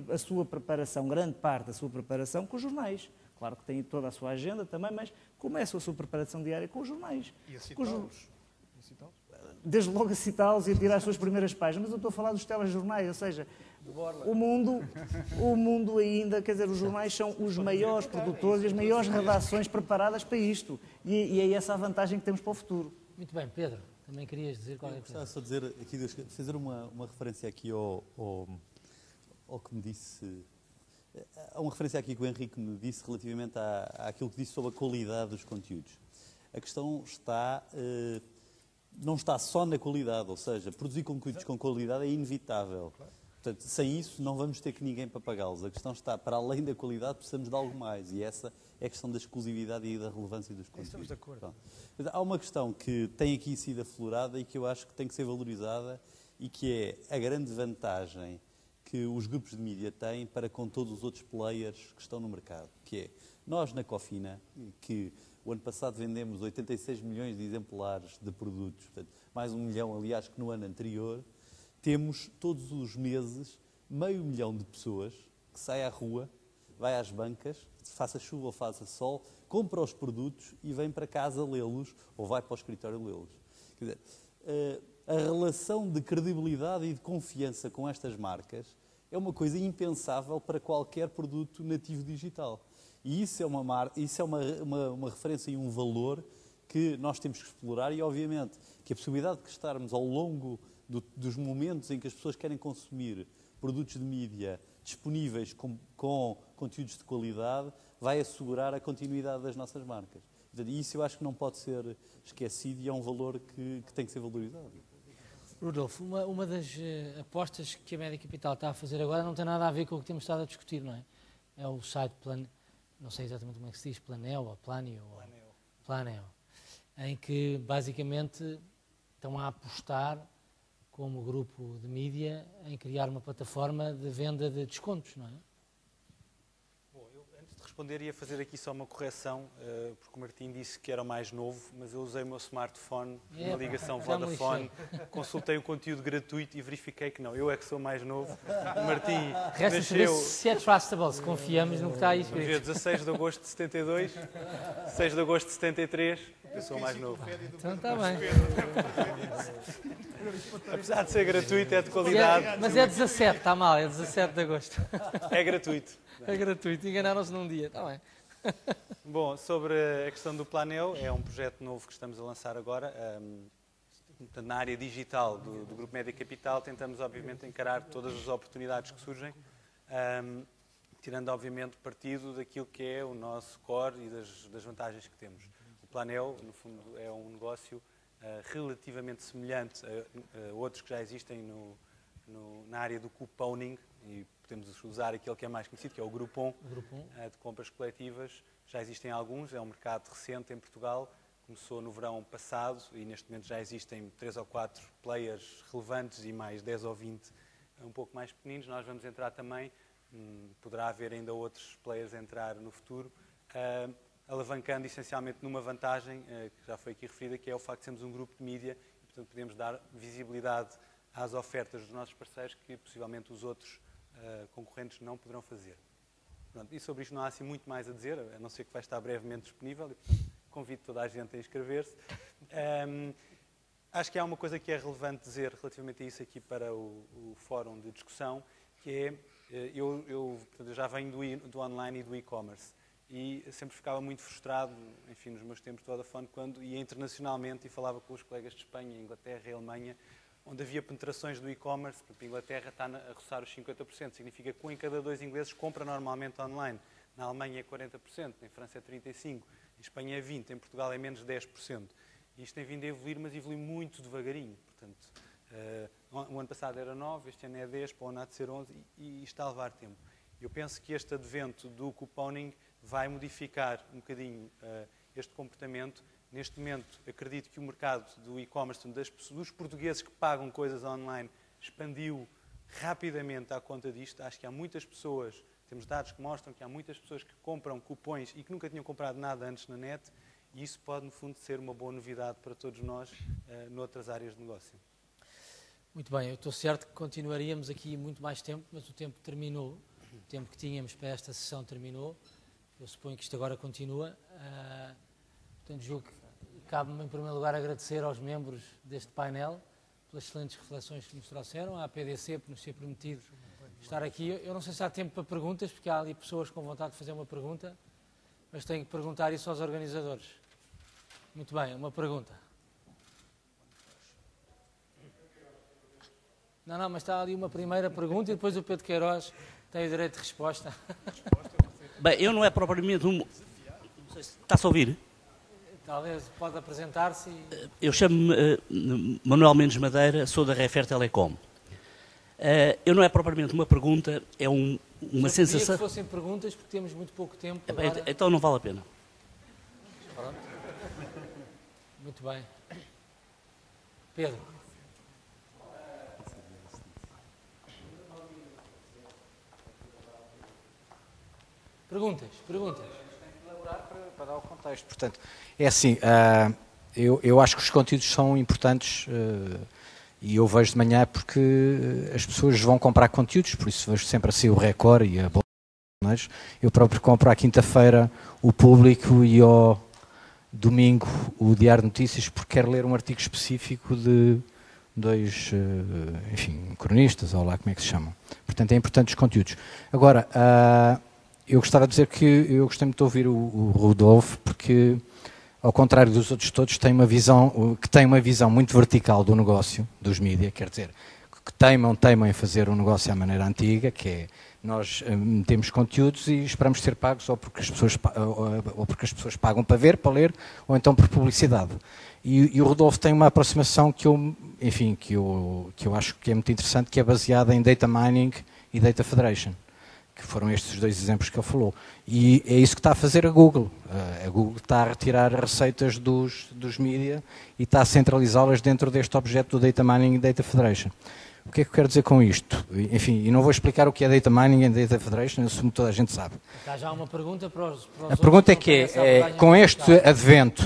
a sua preparação, grande parte da sua preparação, com os jornais. Claro que têm toda a sua agenda também, mas começam a sua preparação diária com os jornais. E a citá-los? Desde logo a citá-los e a tirar as suas primeiras páginas, mas eu estou a falar dos telejornais, ou seja, o mundo ainda, quer dizer, os jornais são os maiores produtores e as maiores redações preparadas para isto. E é essa a vantagem que temos para o futuro. Muito bem, Pedro, também querias dizer qualquer coisa? Gostava só de dizer aqui, fazer uma referência aqui ao que me disse. Há uma referência aqui que o Henrique me disse relativamente àquilo que disse sobre a qualidade dos conteúdos. A questão não está só na qualidade, ou seja, produzir conteúdos com qualidade é inevitável. Portanto, sem isso não vamos ter que ninguém para pagá-los. A questão está, para além da qualidade, precisamos de algo mais. E essa é a questão da exclusividade e da relevância dos conteúdos. Estamos de acordo. Mas há uma questão que tem aqui sido aflorada e que eu acho que tem que ser valorizada, e que é a grande vantagem que os grupos de mídia têm para com todos os outros players que estão no mercado, que é, nós na Cofina, que o ano passado vendemos 86 milhões de exemplares de produtos, portanto, mais 1 milhão, aliás, que no ano anterior, temos todos os meses 500 mil de pessoas que saem à rua, vai às bancas, faça chuva ou faça sol, compra os produtos e vem para casa lê-los, ou vai para o escritório lê-los. Quer dizer, a relação de credibilidade e de confiança com estas marcas é uma coisa impensável para qualquer produto nativo digital. E isso é uma referência e um valor que nós temos que explorar, e obviamente que a possibilidade de estarmos ao longo dos momentos em que as pessoas querem consumir produtos de mídia disponíveis com conteúdos de qualidade vai assegurar a continuidade das nossas marcas. E isso eu acho que não pode ser esquecido e é um valor que tem que ser valorizado. Rodolfo, uma das apostas que a Média Capital está a fazer agora não tem nada a ver com o que temos estado a discutir, não é? É o site não sei exatamente como é que se diz, Planeo, ou Planeo, em que basicamente estão a apostar como grupo de mídia em criar uma plataforma de venda de descontos, não é? Bom, eu antes de responder ia fazer aqui só uma correção, porque o Martim disse que era o mais novo, mas eu usei o meu smartphone, uma ligação Vodafone, consultei o conteúdo gratuito e verifiquei que não, eu é que sou mais novo. O Martim resta saber se é trustable, se confiamos no que está aí escrito. Dia 16 de agosto de 72, 6 de agosto de 73, eu sou mais novo. Então está bem. Apesar de ser gratuito, é de qualidade. Mas é 17, está mal, é 17 de agosto. É gratuito. É gratuito, enganaram-se num dia, está bem. Bom, sobre a questão do Planeo, é um projeto novo que estamos a lançar agora. Portanto, na área digital do Grupo Média Capital, tentamos, obviamente, encarar todas as oportunidades que surgem, tirando, obviamente, partido daquilo que é o nosso core e das vantagens que temos. O Planeo, no fundo, é um negócio relativamente semelhante a outros que já existem na área do couponing, e podemos usar aquele que é mais conhecido, que é o Groupon, de compras coletivas. Já existem alguns, é um mercado recente em Portugal, começou no verão passado e neste momento já existem 3 ou 4 players relevantes e mais 10 ou 20 um pouco mais pequeninos. Nós vamos entrar também, poderá haver ainda outros players a entrar no futuro, alavancando essencialmente numa vantagem que já foi aqui referida, que é o facto de sermos um grupo de mídia e, portanto, podemos dar visibilidade às ofertas dos nossos parceiros que possivelmente os outros concorrentes não poderão fazer. Pronto, e sobre isto não há assim muito mais a dizer, a não ser que vai estar brevemente disponível e, portanto, convido toda a gente a inscrever-se. Acho que há uma coisa que é relevante dizer relativamente a isso aqui para o fórum de discussão, que é, eu já venho do online e do e-commerce e sempre ficava muito frustrado, enfim, nos meus tempos de Vodafone, quando ia internacionalmente e falava com os colegas de Espanha, Inglaterra e Alemanha, onde havia penetrações do e-commerce. Porque a Inglaterra está a roçar os 50%, significa que 1 em cada 2 ingleses compra normalmente online. Na Alemanha é 40%, em França é 35%, em Espanha é 20%, em Portugal é menos 10%. E isto tem vindo a evoluir, mas evolui muito devagarinho. Portanto, o ano passado era 9%, este ano é 10%, para o ano há de ser 11% e está a levar tempo. Eu penso que este advento do couponing vai modificar um bocadinho este comportamento. Neste momento, acredito que o mercado do e-commerce, dos portugueses que pagam coisas online, expandiu rapidamente à conta disto. Acho que há muitas pessoas, temos dados que mostram que há muitas pessoas que compram cupons e que nunca tinham comprado nada antes na net, e isso pode, no fundo, ser uma boa novidade para todos nós noutras áreas de negócio. Muito bem, eu estou certo que continuaríamos aqui muito mais tempo, mas o tempo terminou. O tempo que tínhamos para esta sessão terminou. Eu suponho que isto agora continua. Portanto, julgo que cabe-me, em primeiro lugar, agradecer aos membros deste painel pelas excelentes reflexões que nos trouxeram, à PDC por nos ter permitido estar aqui. Eu não sei se há tempo para perguntas, porque há ali pessoas com vontade de fazer uma pergunta, mas tenho que perguntar isso aos organizadores. Muito bem, uma pergunta. Não, mas está ali uma primeira pergunta e depois o Pedro Queiroz tem o direito de resposta. Bem, eu não é propriamente um... Está-se a ouvir? Talvez pode apresentar-se e... Eu chamo-me Manuel Mendes Madeira, sou da Refer Telecom. Eu não é propriamente uma pergunta, é uma sensação... Eu queria que fossem perguntas, porque temos muito pouco tempo. Então não vale a pena. Pronto. Muito bem. Pedro. Perguntas. Para dar o contexto. Portanto, é assim, eu acho que os conteúdos são importantes e eu vejo de manhã porque as pessoas vão comprar conteúdos, por isso vejo sempre assim o Record e a Bolsa. Eu próprio compro à quinta-feira o Público e ao domingo o Diário de Notícias porque quero ler um artigo específico de dois, enfim, cronistas, ou lá como é que se chamam. Portanto, é importante os conteúdos. Agora, eu gostava de dizer que eu gostei muito de ouvir o Rodolfo, porque, ao contrário dos outros todos, tem uma visão muito vertical do negócio, dos mídias, quer dizer, que teimam em fazer um negócio à maneira antiga, que é, nós metemos conteúdos e esperamos ser pagos ou porque as pessoas pagam para ver, para ler, ou então por publicidade. E o Rodolfo tem uma aproximação que eu acho que é muito interessante, que é baseada em Data Mining e Data Federation, que foram estes os 2 exemplos que ele falou. E é isso que está a fazer a Google. A Google está a retirar receitas dos mídia e está a centralizá-las dentro deste objeto do Data Mining e Data Federation. O que é que eu quero dizer com isto? Enfim, e não vou explicar o que é Data Mining e Data Federation, eu assumo que toda a gente sabe. Há já uma pergunta para os A pergunta é que com este advento,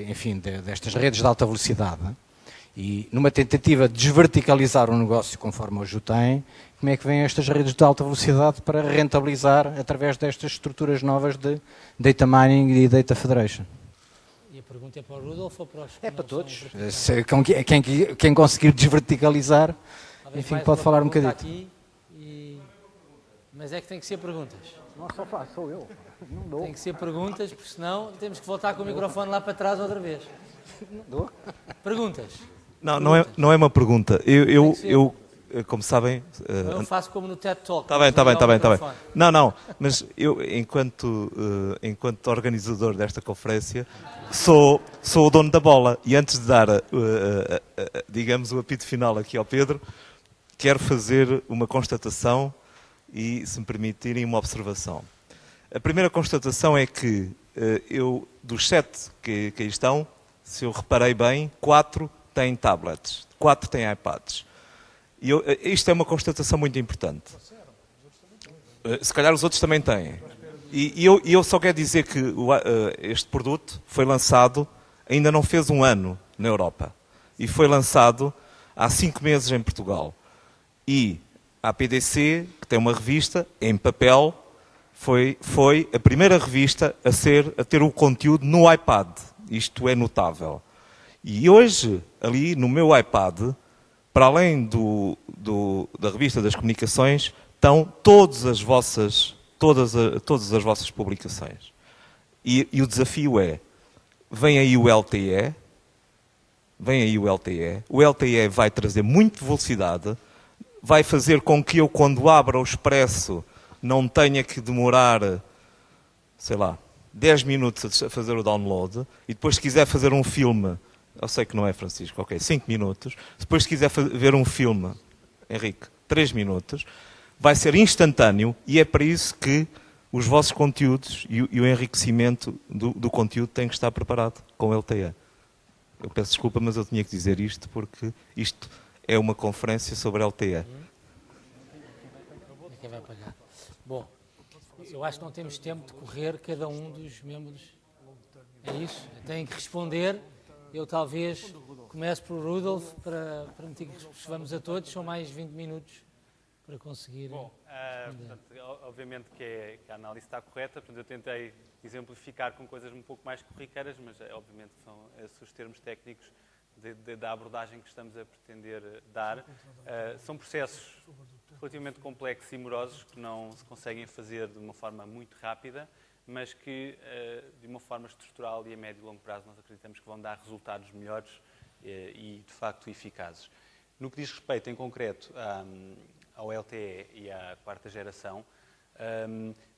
enfim, destas redes de alta velocidade, e numa tentativa de desverticalizar o negócio conforme hoje o tem, como é que vêm estas redes de alta velocidade para rentabilizar através destas estruturas novas de Data Mining e Data Federation? E a pergunta é para o Rudolf ou para os... É para todos. Quem conseguir desverticalizar, enfim, pode falar um bocadinho. Mas é que tem que ser perguntas. Não só sou eu. Não dou. Tem que ser perguntas, porque senão temos que voltar com o microfone lá para trás outra vez. Perguntas? Não é uma pergunta. Eu como sabem... Eu faço como no TED Talk. Está bem. Não, mas eu, enquanto organizador desta conferência, sou o dono da bola. E antes de dar, digamos, o apito final aqui ao Pedro, quero fazer uma constatação e, se me permitirem, uma observação. A primeira constatação é que dos 7 que aí estão, se eu reparei bem, 4 têm tablets, 4 têm iPads. E isto é uma constatação muito importante. Se calhar os outros também têm. E eu só quero dizer que este produto foi lançado, ainda não fez um ano na Europa. E foi lançado há 5 meses em Portugal. E a PDC, que tem uma revista em papel, foi a primeira revista a ter o conteúdo no iPad. Isto é notável. E hoje, ali no meu iPad, para além da revista das comunicações, estão todas as vossas publicações. E o desafio é, vem aí o LTE, o LTE vai trazer muita velocidade, vai fazer com que eu, quando abra o Expresso, não tenha que demorar, sei lá, 10 minutos a fazer o download, e depois, se quiser fazer um filme, eu sei que não é, Francisco, ok, 5 minutos, depois, se quiser ver um filme, Henrique, 3 minutos, vai ser instantâneo, e é para isso que os vossos conteúdos e o enriquecimento do conteúdo têm que estar preparado com o LTE. Eu peço desculpa, mas eu tinha que dizer isto, porque isto é uma conferência sobre LTE. Quem vai pagar? Bom, eu acho que não temos tempo de correr cada um dos membros. É isso? Tem que responder. Eu talvez comece por Rudolf para permitir que respondamos a todos. São mais 20 minutos para conseguir. Bom, portanto, obviamente que a análise está correta. Portanto, eu tentei exemplificar com coisas um pouco mais corriqueiras, mas obviamente são esses os termos técnicos da abordagem que estamos a pretender dar. São processos relativamente complexos e morosos que não se conseguem fazer de uma forma muito rápida, mas que, de uma forma estrutural e a médio e longo prazo, nós acreditamos que vão dar resultados melhores e, de facto, eficazes. No que diz respeito, em concreto, ao LTE e à 4ª geração,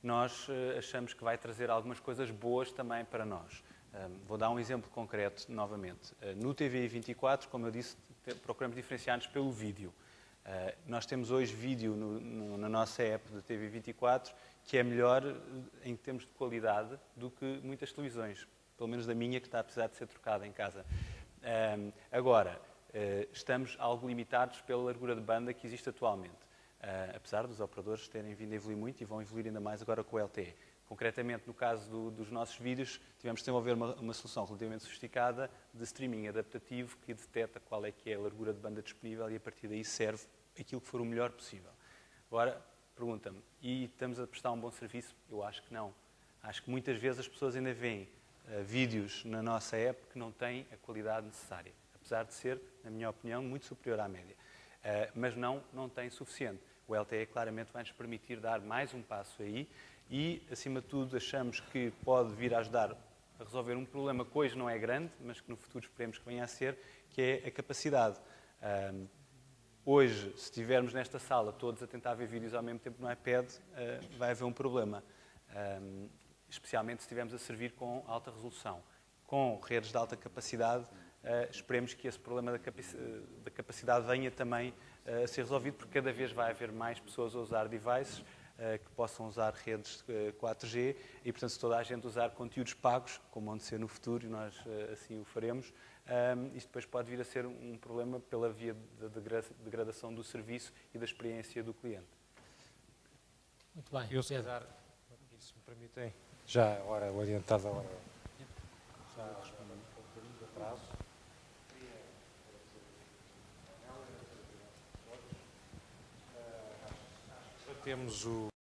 nós achamos que vai trazer algumas coisas boas também para nós. Vou dar um exemplo concreto novamente. No TVI 24, como eu disse, procuramos diferenciar-nos pelo vídeo. Nós temos hoje vídeo na nossa app do TVI 24 que é melhor em termos de qualidade do que muitas televisões, pelo menos da minha, que está a precisar de ser trocada em casa. Agora, estamos algo limitados pela largura de banda que existe atualmente, apesar dos operadores terem vindo a evoluir muito e vão evoluir ainda mais agora com o LTE. Concretamente, no caso dos nossos vídeos, tivemos de desenvolver uma solução relativamente sofisticada de streaming adaptativo que detecta qual é que é a largura de banda disponível e, a partir daí, serve aquilo que for o melhor possível. Agora, pergunta-me, e estamos a prestar um bom serviço? Eu acho que não. Acho que muitas vezes as pessoas ainda veem vídeos na nossa app que não têm a qualidade necessária, apesar de ser, na minha opinião, muito superior à média. Mas não tem suficiente. O LTE claramente vai nos permitir dar mais um passo aí, e, acima de tudo, achamos que pode vir a ajudar a resolver um problema que hoje não é grande, mas que no futuro esperemos que venha a ser, que é a capacidade. Hoje, se estivermos nesta sala todos a tentar ver vídeos ao mesmo tempo no iPad, vai haver um problema, especialmente se estivermos a servir com alta resolução. Com redes de alta capacidade, esperemos que esse problema da capacidade venha também a ser resolvido, porque cada vez vai haver mais pessoas a usar devices que possam usar redes 4G e, portanto, se toda a gente usar conteúdos pagos, como vão ser no futuro, e nós assim o faremos, isto depois pode vir a ser um problema pela via da degradação do serviço e da experiência do cliente. Muito bem. Eu, se calhar, se me permitem, já a hora orientada, a hora já respondi com um bocadinho de atraso. Temos o